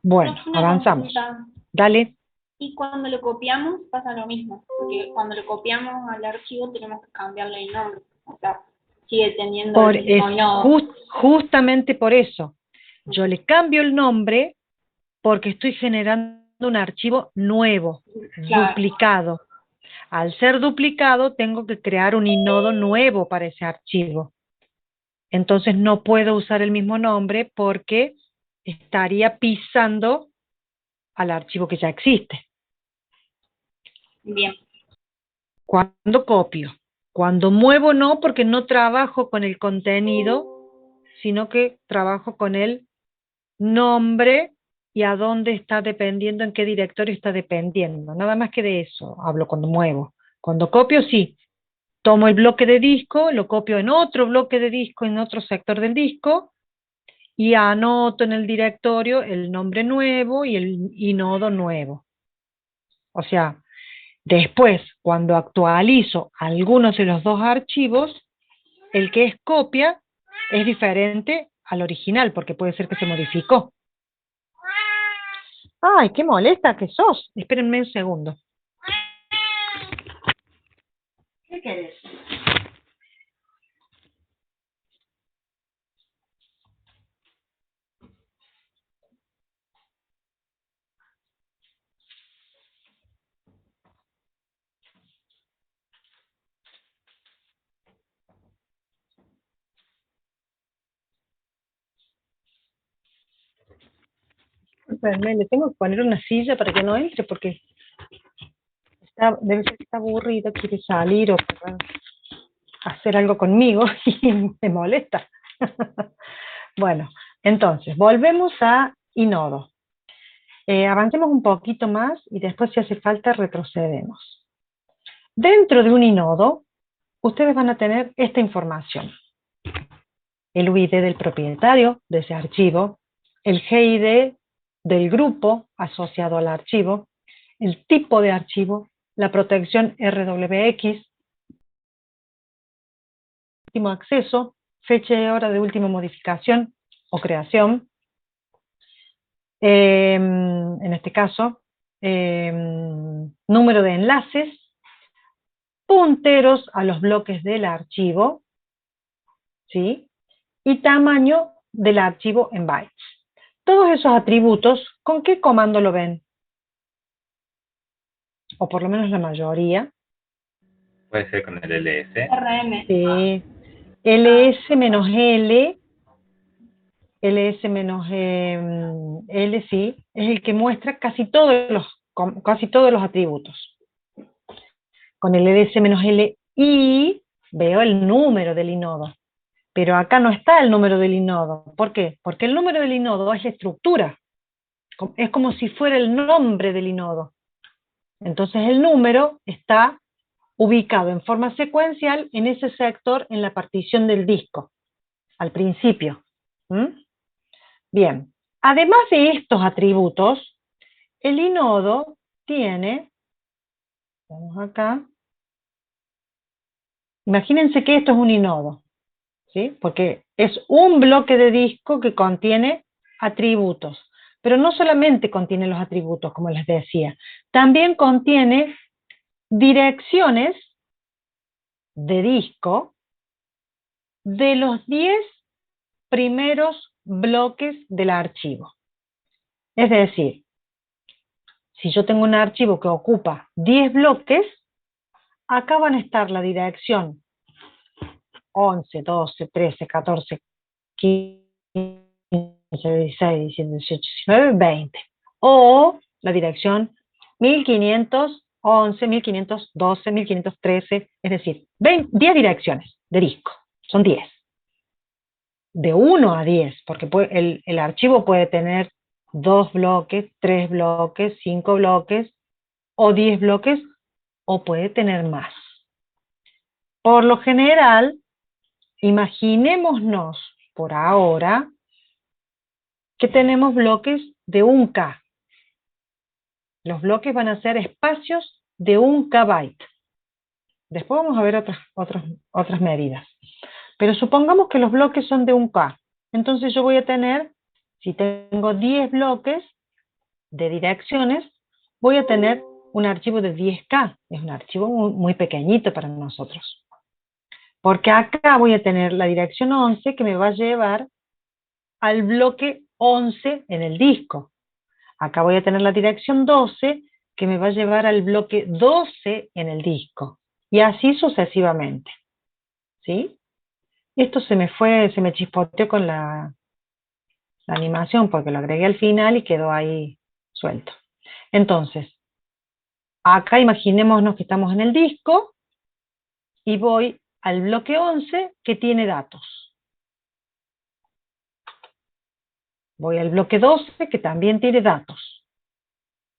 Bueno, Una avanzamos. consulta. Dale. Y cuando lo copiamos pasa lo mismo, porque cuando lo copiamos al archivo tenemos que cambiarle el nombre. O sea, sigue teniendo el mismo nodo. Justamente por eso. Yo le cambio el nombre porque estoy generando un archivo nuevo, Claro. duplicado. Al ser duplicado, tengo que crear un inodo nuevo para ese archivo. Entonces no puedo usar el mismo nombre porque estaría pisando al archivo que ya existe. Bien. Cuando copio. Cuando muevo no, porque no trabajo con el contenido, sino que trabajo con el nombre y a dónde está dependiendo, en qué directorio está dependiendo. Nada más que de eso hablo cuando muevo. Cuando copio, sí. Tomo el bloque de disco, lo copio en otro bloque de disco, en otro sector del disco, y anoto en el directorio el nombre nuevo y el inodo nuevo. O sea, después, cuando actualizo algunos de los dos archivos, el que es copia es diferente al original, porque puede ser que se modificó. ¡Ay, qué molesta que sos! Espérenme un segundo. ¿Qué querés? Espérenme, le tengo que poner una silla para que no entre, porque debe ser que está aburrido, quiere salir o hacer algo conmigo y me molesta. Bueno, entonces, volvemos a inodo. Avancemos un poquito más y después, si hace falta, retrocedemos. Dentro de un inodo, ustedes van a tener esta información. El UID del propietario de ese archivo, el GID del grupo asociado al archivo, el tipo de archivo, la protección RWX, último acceso, fecha y hora de última modificación o creación, en este caso, número de enlaces, punteros a los bloques del archivo, ¿sí? Y tamaño del archivo en bytes. Todos esos atributos, ¿con qué comando lo ven? O por lo menos la mayoría. Puede ser con el ls. RM. Sí. ls-l, ls-l, sí, es el que muestra casi todos los atributos. Con el ls-li veo el número del inodo. Pero acá no está el número del inodo. ¿Por qué? Porque el número del inodo es la estructura. Es como si fuera el nombre del inodo. Entonces el número está ubicado en forma secuencial en ese sector en la partición del disco, al principio. Bien, además de estos atributos, el inodo tiene, vamos acá, imagínense que esto es un inodo, ¿sí? Porque es un bloque de disco que contiene atributos, pero no solamente contiene los atributos, como les decía, también contiene direcciones de disco de los 10 primeros bloques del archivo. Es decir, si yo tengo un archivo que ocupa 10 bloques, acá van a estar la dirección 11, 12, 13, 14, 15, 16, 17, 18, 19, 20. O la dirección 1500 11, 1512, 1513, es decir, 10 direcciones de disco, son 10. De 1 a 10, porque el archivo puede tener 2 bloques, 3 bloques, 5 bloques, o 10 bloques, o puede tener más. Por lo general, imaginémonos por ahora que tenemos bloques de 1K. Los bloques van a ser espacios de 1KB. Después vamos a ver otras medidas. Pero supongamos que los bloques son de 1K. Entonces yo voy a tener, si tengo 10 bloques de direcciones, voy a tener un archivo de 10K. Es un archivo muy pequeñito para nosotros. Porque acá voy a tener la dirección 11 que me va a llevar al bloque 11 en el disco. Acá voy a tener la dirección 12 que me va a llevar al bloque 12 en el disco. Y así sucesivamente. ¿Sí? Esto se me chispoteó con la animación porque lo agregué al final y quedó ahí suelto. Entonces, acá imaginémonos que estamos en el disco y voy al bloque 11 que tiene datos. Voy al bloque 12 que también tiene datos.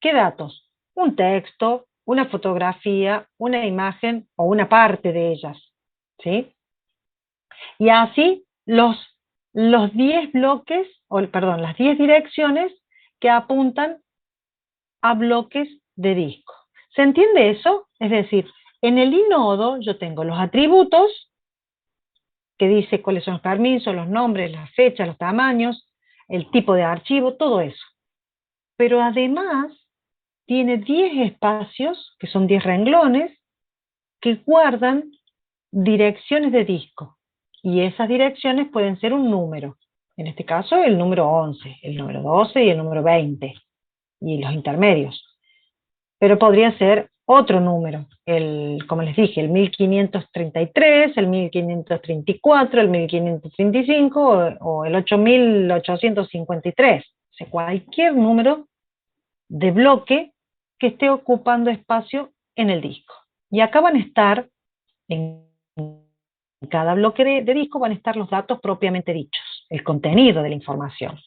¿Qué datos? Un texto, una fotografía, una imagen o una parte de ellas. ¿Sí? Y así los 10 bloques, las 10 direcciones que apuntan a bloques de disco. ¿Se entiende eso? Es decir, en el inodo yo tengo los atributos, que dice cuáles son los permisos, los nombres, las fechas, los tamaños, el tipo de archivo, todo eso. Pero además tiene 10 espacios, que son 10 renglones, que guardan direcciones de disco. Y esas direcciones pueden ser un número. En este caso, el número 11, el número 12 y el número 20. Y los intermedios. Pero podría ser otro número. Como les dije, el 1533, el 1534, el 1535 o el 8853. O sea, cualquier número de bloque que esté ocupando espacio en el disco. Y acá van a estar, en cada bloque de disco van a estar los datos propiamente dichos, el contenido de la información.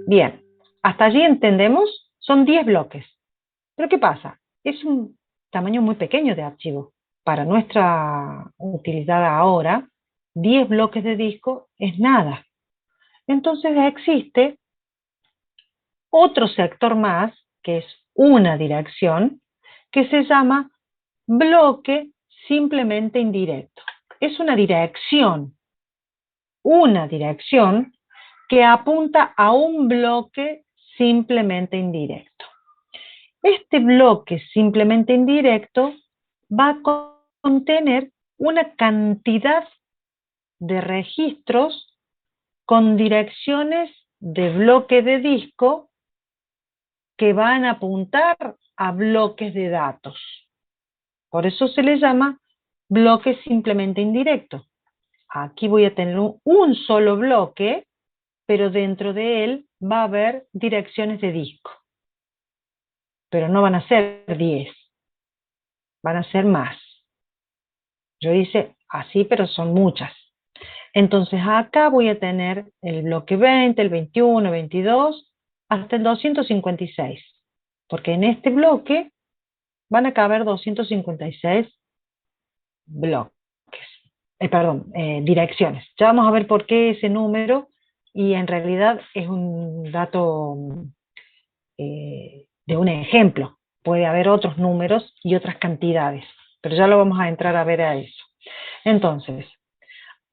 Bien, hasta allí entendemos, son 10 bloques. Pero ¿qué pasa? Es un tamaño muy pequeño de archivo. Para nuestra utilidad ahora, 10 bloques de disco es nada. Entonces existe otro sector más, que es una dirección, que se llama bloque simplemente indirecto. Es una dirección que apunta a un bloque simplemente indirecto. Este bloque simplemente indirecto va a contener una cantidad de registros con direcciones de bloque de disco que van a apuntar a bloques de datos. Por eso se le llama bloque simplemente indirecto. Aquí voy a tener un solo bloque, pero dentro de él va a haber direcciones de disco. Pero no van a ser 10, van a ser más. Yo hice así, pero son muchas. Entonces acá voy a tener el bloque 20, el 21, 22, hasta el 256. Porque en este bloque van a caber 256 direcciones. Ya vamos a ver por qué ese número, y en realidad es un dato de un ejemplo. Puede haber otros números y otras cantidades, pero ya lo vamos a entrar a ver a eso. Entonces,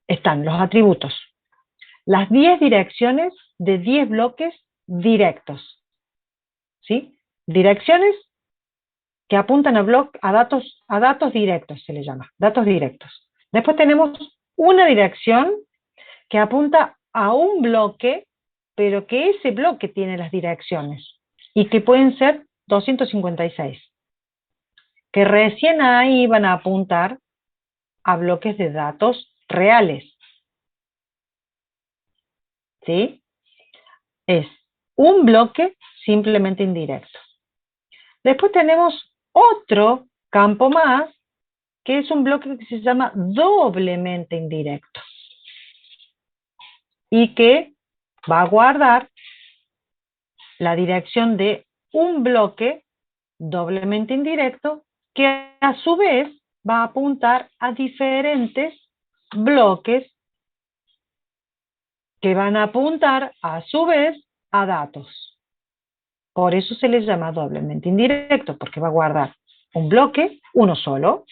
están los atributos, las 10 direcciones de 10 bloques directos. ¿Sí? Direcciones que apuntan a datos directos, se le llama, datos directos. Después tenemos una dirección que apunta a un bloque, pero que ese bloque tiene las direcciones, y que pueden ser 256, que recién ahí van a apuntar a bloques de datos reales. ¿Sí? Es un bloque simplemente indirecto. Después tenemos otro campo más, que es un bloque que se llama doblemente indirecto. Y que va a guardar la dirección de un bloque doblemente indirecto que a su vez va a apuntar a diferentes bloques que van a apuntar a su vez a datos. Por eso se les llama doblemente indirecto, porque va a guardar un bloque, uno solo,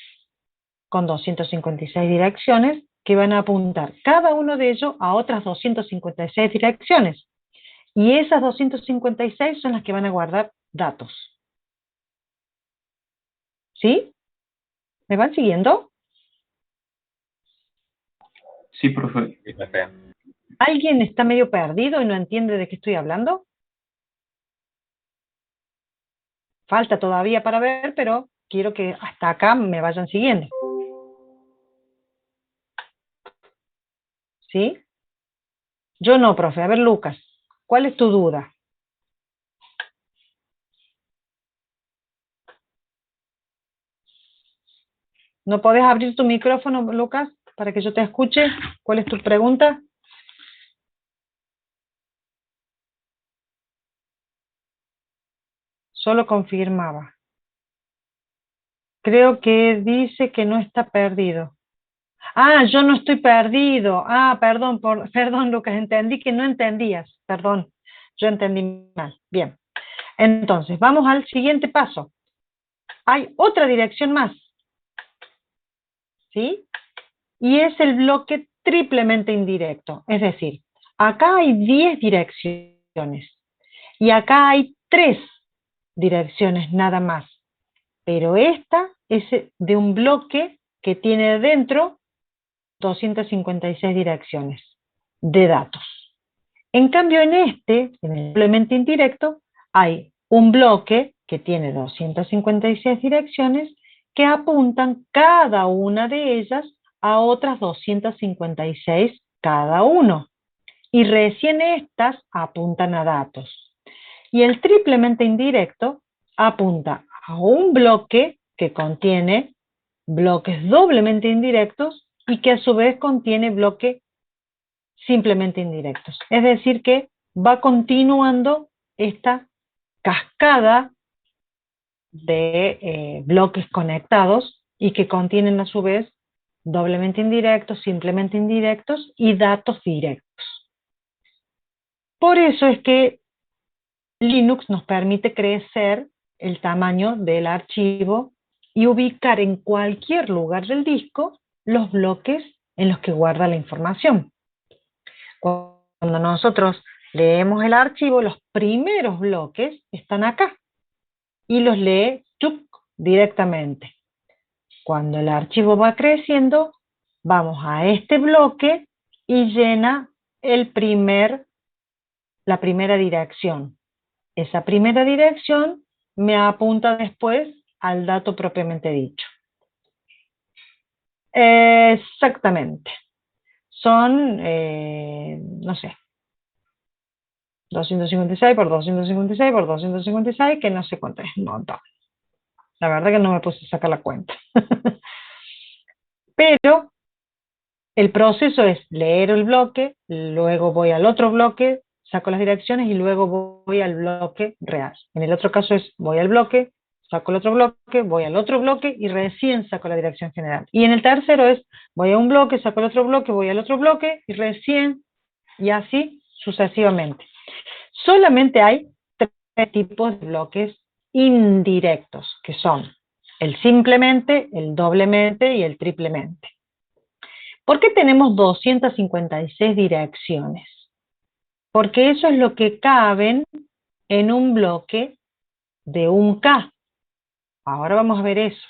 con 256 direcciones que van a apuntar cada uno de ellos a otras 256 direcciones. Y esas 256 son las que van a guardar datos. ¿Sí? ¿Me van siguiendo? Sí, profe. Sí, profe. ¿Alguien está medio perdido y no entiende de qué estoy hablando? Falta todavía para ver, pero quiero que hasta acá me vayan siguiendo. ¿Sí? Yo no, profe. A ver, Lucas, ¿cuál es tu duda? ¿No podés abrir tu micrófono, Lucas, para que yo te escuche? ¿Cuál es tu pregunta? Solo confirmaba. Creo que dice que no está perdido. Ah, yo no estoy perdido. Ah, perdón, perdón, Lucas, entendí que no entendías. Perdón, yo entendí mal. Bien. Entonces, vamos al siguiente paso. Hay otra dirección más. ¿Sí? Y es el bloque triplemente indirecto. Es decir, acá hay 10 direcciones. Y acá hay 3 direcciones nada más. Pero esta es de un bloque que tiene dentro 256 direcciones de datos. En cambio, en el complemento indirecto, hay un bloque que tiene 256 direcciones que apuntan cada una de ellas a otras 256 cada uno. Y recién estas apuntan a datos. Y el triplemente indirecto apunta a un bloque que contiene bloques doblemente indirectos y que a su vez contiene bloques simplemente indirectos. Es decir que va continuando esta cascada de bloques conectados y que contienen a su vez doblemente indirectos, simplemente indirectos y datos directos. Por eso es que Linux nos permite crecer el tamaño del archivo y ubicar en cualquier lugar del disco los bloques en los que guarda la información. Cuando nosotros leemos el archivo, los primeros bloques están acá y los lee directamente. Cuando el archivo va creciendo, vamos a este bloque y llena la primera dirección. Esa primera dirección me apunta después al dato propiamente dicho. Exactamente. Son, no sé, 256 por 256 por 256, que no sé cuánto es, un montón. La verdad que no me puse a sacar la cuenta. Pero el proceso es leer el bloque, luego voy al otro bloque, saco las direcciones y luego voy al bloque real. En el otro caso es voy al bloque, saco el otro bloque, voy al otro bloque y recién saco la dirección general. Y en el tercero es voy a un bloque, saco el otro bloque, voy al otro bloque y recién, y así sucesivamente. Solamente hay 3 tipos de bloques indirectos, que son el simplemente, el doblemente y el triplemente. ¿Por qué tenemos 256 direcciones? Porque eso es lo que caben en un bloque de un K. Ahora vamos a ver eso.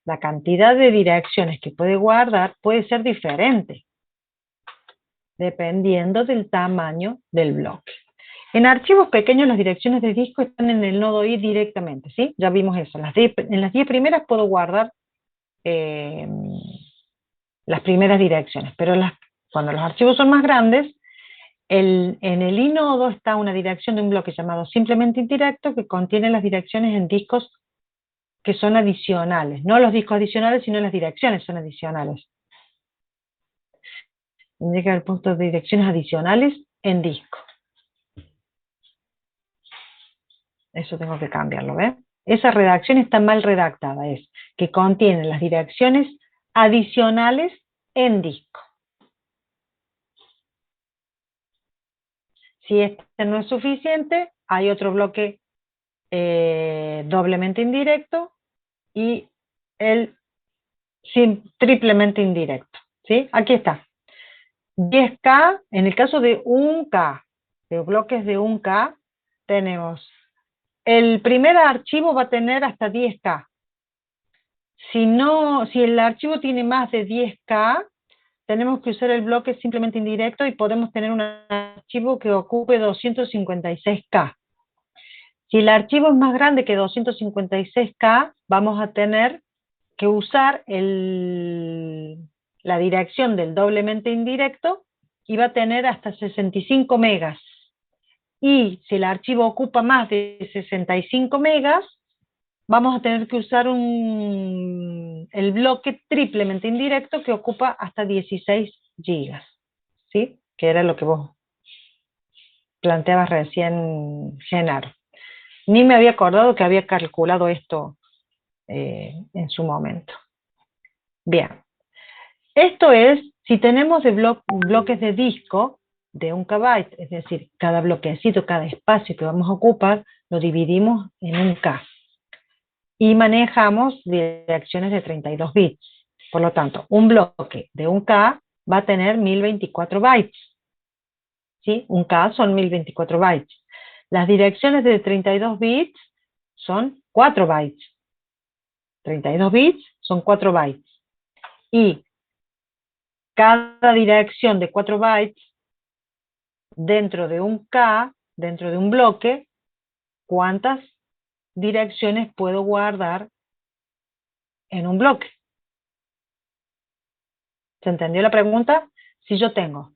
La cantidad de direcciones que puede guardar puede ser diferente, dependiendo del tamaño del bloque. En archivos pequeños las direcciones de disco están en el nodo I directamente, ¿sí? Ya vimos eso. En las 10 primeras puedo guardar las primeras direcciones, pero cuando los archivos son más grandes, En el inodo está una dirección de un bloque llamado simplemente indirecto que contiene las direcciones en discos que son adicionales. No los discos adicionales, sino las direcciones son adicionales. Indica el punto de direcciones adicionales en disco. Eso tengo que cambiarlo, ¿ves? Esa redacción está mal redactada, es que contiene las direcciones adicionales en disco. Si este no es suficiente, hay otro bloque doblemente indirecto y el triplemente indirecto. ¿Sí? Aquí está. 10K, en el caso de 1K, de bloques de 1K, tenemos el primer archivo va a tener hasta 10K. Si el archivo tiene más de 10K, tenemos que usar el bloque simplemente indirecto y podemos tener un archivo que ocupe 256K. Si el archivo es más grande que 256K, vamos a tener que usar la dirección del doblemente indirecto y va a tener hasta 65 megas. Y si el archivo ocupa más de 65 megas, vamos a tener que usar el bloque triplemente indirecto que ocupa hasta 16 gigas. ¿Sí? Que era lo que vos planteabas recién, Genaro. Ni me había acordado que había calculado esto en su momento. Bien. Esto es, si tenemos bloques de disco de 1 KB, es decir, cada bloquecito, cada espacio que vamos a ocupar, lo dividimos en 1K. Y manejamos direcciones de 32 bits. Por lo tanto, un bloque de 1K va a tener 1024 bytes. ¿Sí? 1K son 1024 bytes. Las direcciones de 32 bits son 4 bytes. 32 bits son 4 bytes. Y cada dirección de 4 bytes dentro de 1K, dentro de un bloque, ¿cuántas direcciones puedo guardar en un bloque? ¿Se entendió la pregunta? Si yo tengo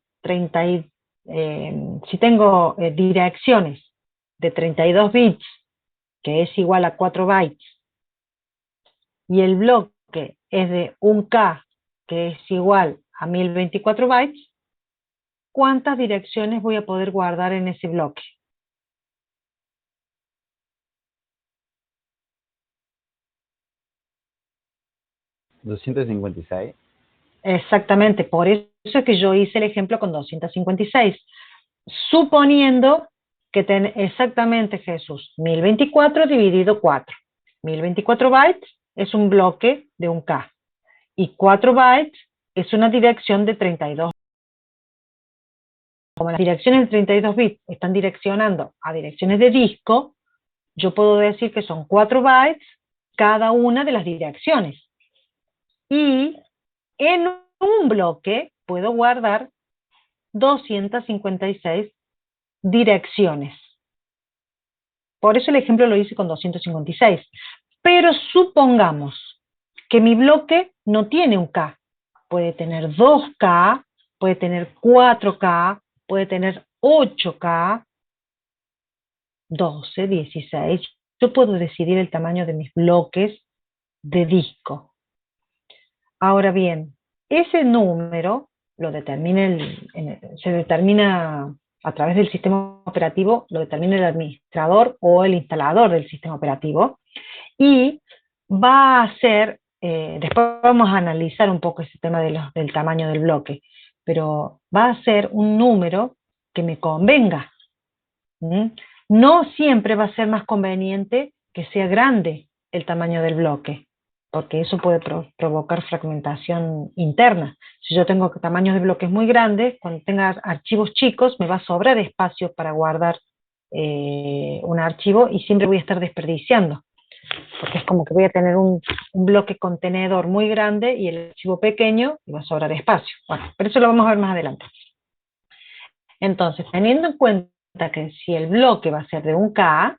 direcciones de 32 bits, que es igual a 4 bytes, y el bloque es de 1K, que es igual a 1024 bytes, ¿cuántas direcciones voy a poder guardar en ese bloque? ¿256? Exactamente, por eso es que yo hice el ejemplo con 256. Suponiendo que exactamente, Jesús, 1024 dividido 4. 1024 bytes es un bloque de 1K. Y 4 bytes es una dirección de 32. Como las direcciones de 32 bits están direccionando a direcciones de disco, yo puedo decir que son 4 bytes cada una de las direcciones. Y en un bloque puedo guardar 256 direcciones. Por eso el ejemplo lo hice con 256. Pero supongamos que mi bloque no tiene un K. Puede tener 2K, puede tener 4K, puede tener 8K, 12, 16. Yo puedo decidir el tamaño de mis bloques de disco. Ahora bien, ese número lo determina se determina a través del sistema operativo, lo determina el administrador o el instalador del sistema operativo, y va a ser, después vamos a analizar un poco ese tema del tamaño del bloque, pero va a ser un número que me convenga. No siempre va a ser más conveniente que sea grande el tamaño del bloque, porque eso puede provocar fragmentación interna. Si yo tengo tamaños de bloques muy grandes, cuando tenga archivos chicos, me va a sobrar espacio para guardar un archivo y siempre voy a estar desperdiciando, porque es como que voy a tener un bloque contenedor muy grande y el archivo pequeño y va a sobrar espacio. Bueno, pero eso lo vamos a ver más adelante. Entonces, teniendo en cuenta que si el bloque va a ser de 1K,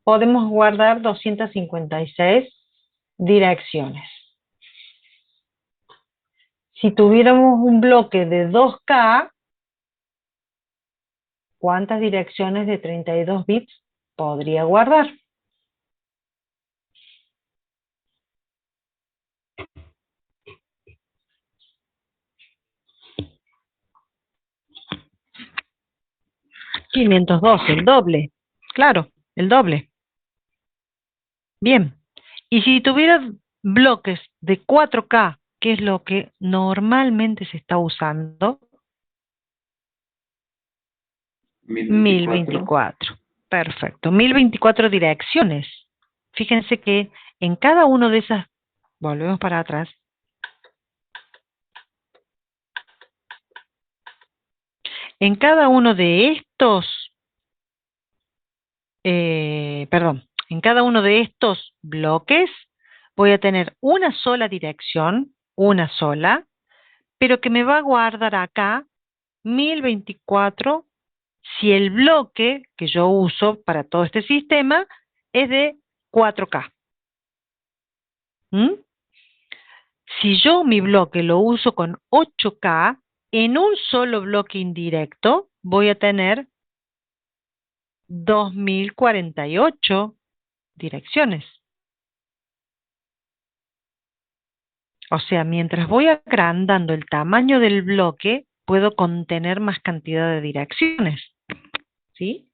podemos guardar 256 direcciones. Si tuviéramos un bloque de 2K, ¿cuántas direcciones de 32 bits podría guardar? $512, el doble. Claro, el doble. Bien. Y si tuviera bloques de 4K, que es lo que normalmente se está usando, 1024. Perfecto. 1024 direcciones. Fíjense que en cada uno de esas, volvemos para atrás, en cada uno de estos, en cada uno de estos bloques voy a tener una sola dirección, una sola, pero que me va a guardar acá 1024 si el bloque que yo uso para todo este sistema es de 4K. ¿Mm? Si yo mi bloque lo uso con 8K, en un solo bloque indirecto voy a tener 2048 direcciones. O sea, mientras voy agrandando el tamaño del bloque, puedo contener más cantidad de direcciones. ¿Sí?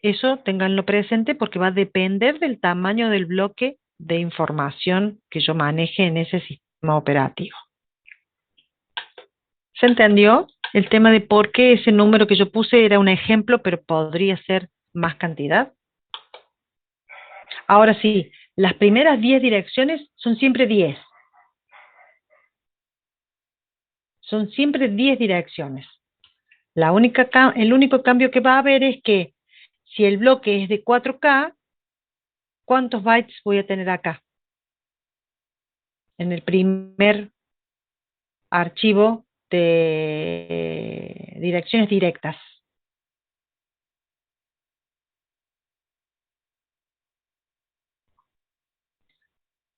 Eso ténganlo presente porque va a depender del tamaño del bloque de información que yo maneje en ese sistema operativo. ¿Se entendió? El tema de por qué ese número que yo puse era un ejemplo, pero podría ser más cantidad. Ahora sí, las primeras 10 direcciones son siempre 10. Son siempre 10 direcciones. El único cambio que va a haber es que si el bloque es de 4K, ¿cuántos bytes voy a tener acá? En el primer archivo de direcciones directas.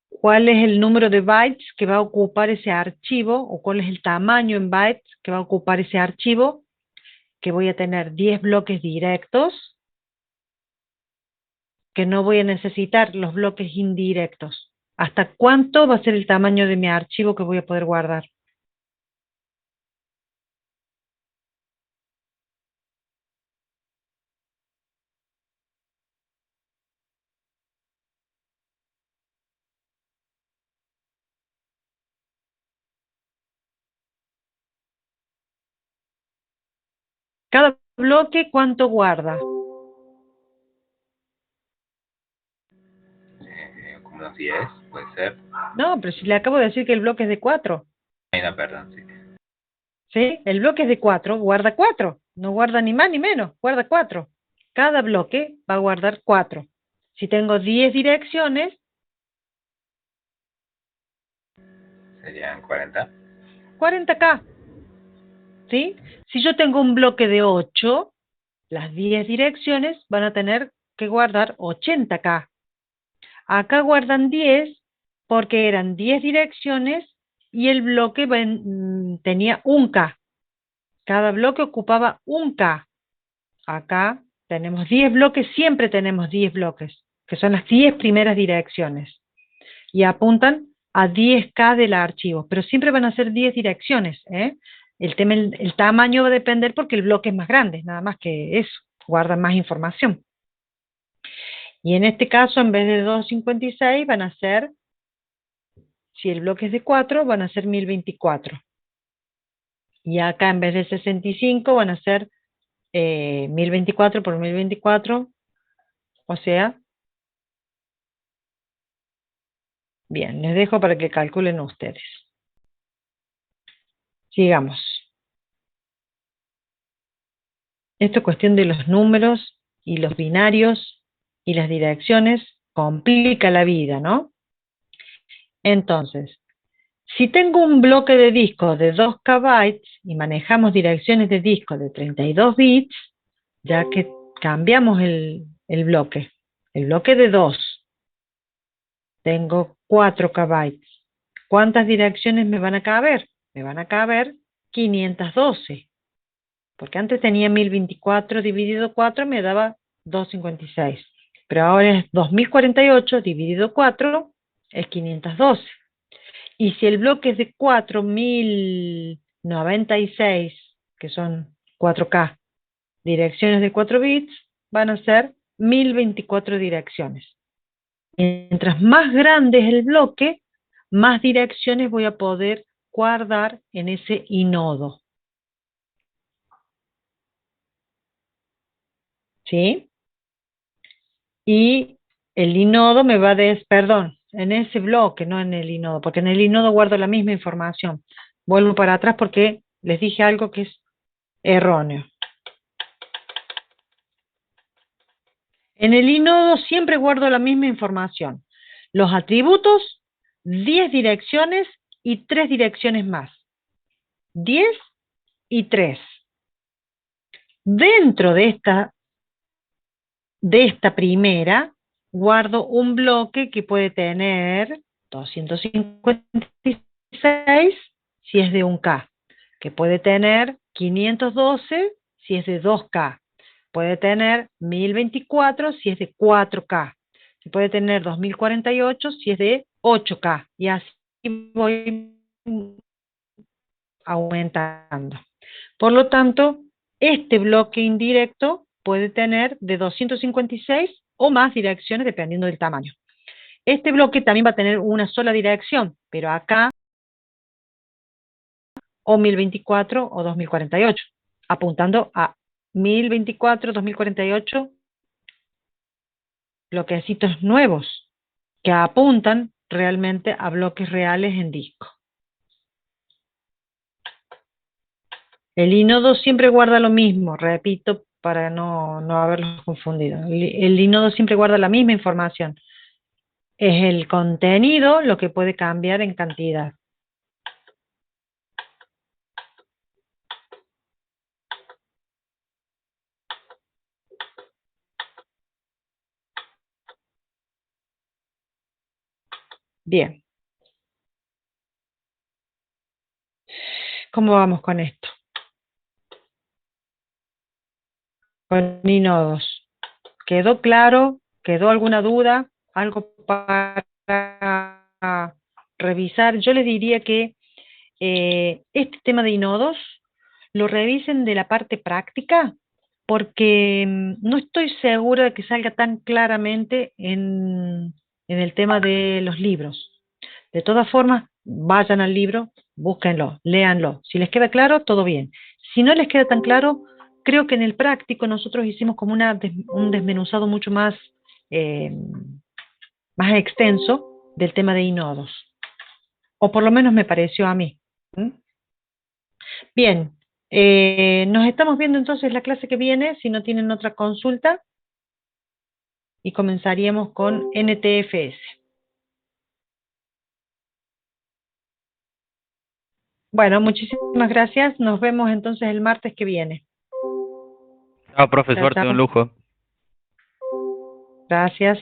¿Cuál es el número de bytes que va a ocupar ese archivo? ¿O cuál es el tamaño en bytes que va a ocupar ese archivo? Que voy a tener 10 bloques directos, que no voy a necesitar los bloques indirectos. ¿Hasta cuánto va a ser el tamaño de mi archivo que voy a poder guardar? Cada bloque, ¿cuánto guarda? Como unos 10, puede ser. No, pero si le acabo de decir que el bloque es de 4. Ay, no, perdón, sí. ¿Sí? El bloque es de 4, guarda 4. No guarda ni más ni menos, guarda 4. Cada bloque va a guardar 4. Si tengo 10 direcciones, Serían 40. 40K. ¿Sí? Si yo tengo un bloque de 8, las 10 direcciones van a tener que guardar 80K. Acá guardan 10 porque eran 10 direcciones y el bloque tenía 1K. Cada bloque ocupaba 1K. Acá tenemos 10 bloques, siempre tenemos 10 bloques, que son las 10 primeras direcciones. Y apuntan a 10K del archivo, pero siempre van a ser 10 direcciones, ¿eh? El tamaño va a depender porque el bloque es más grande, nada más que eso, guarda más información. Y en este caso, en vez de 256, van a ser, si el bloque es de 4, van a ser 1024. Y acá en vez de 65 van a ser 1024 por 1024, o sea, bien, les dejo para que calculen ustedes. Sigamos. Esta cuestión de los números y los binarios y las direcciones complica la vida, ¿no? Entonces, si tengo un bloque de disco de 2K y manejamos direcciones de disco de 32 bits, ya que cambiamos el bloque de 2, tengo 4K. ¿Cuántas direcciones me van a caber? Me van a caber 512. Porque antes tenía 1024 dividido 4 me daba 256. Pero ahora es 2048 dividido 4 es 512. Y si el bloque es de 4096, que son 4K, direcciones de 4 bits, van a ser 1024 direcciones. Mientras más grande es el bloque, más direcciones voy a poder guardar en ese inodo. ¿Sí? Y el inodo me va a perdón, en ese bloque, no en el inodo, porque en el inodo guardo la misma información. Vuelvo para atrás porque les dije algo que es erróneo. En el inodo siempre guardo la misma información. Los atributos, 10 direcciones y 3 direcciones más. 10 y 3. Dentro de esta primera, guardo un bloque que puede tener 256 si es de 1K, que puede tener 512 si es de 2K, puede tener 1024 si es de 4K, y puede tener 2048 si es de 8K, y así voy aumentando. Por lo tanto, este bloque indirecto puede tener de 256 o más direcciones dependiendo del tamaño. Este bloque también va a tener una sola dirección, pero acá o 1024 o 2048, apuntando a 1024, 2048, bloquecitos nuevos que apuntan realmente a bloques reales en disco. El inodo siempre guarda lo mismo, repito, para no haberlos confundido. El inodo siempre guarda la misma información. Es el contenido lo que puede cambiar en cantidad. Bien. ¿Cómo vamos con esto? Con inodos. ¿Quedó claro? ¿Quedó alguna duda? ¿Algo para revisar? Yo les diría que este tema de inodos lo revisen de la parte práctica, porque no estoy segura de que salga tan claramente en el tema de los libros. De todas formas, vayan al libro, búsquenlo, léanlo. Si les queda claro, todo bien. Si no les queda tan claro, creo que en el práctico nosotros hicimos como un desmenuzado mucho más, más extenso del tema de inodos. O por lo menos me pareció a mí. ¿Mm? Bien, nos estamos viendo entonces la clase que viene, si no tienen otra consulta, y comenzaríamos con NTFS. Bueno, muchísimas gracias, nos vemos entonces el martes que viene. Ah, profe, Chao, suerte, chao. un lujo. Gracias.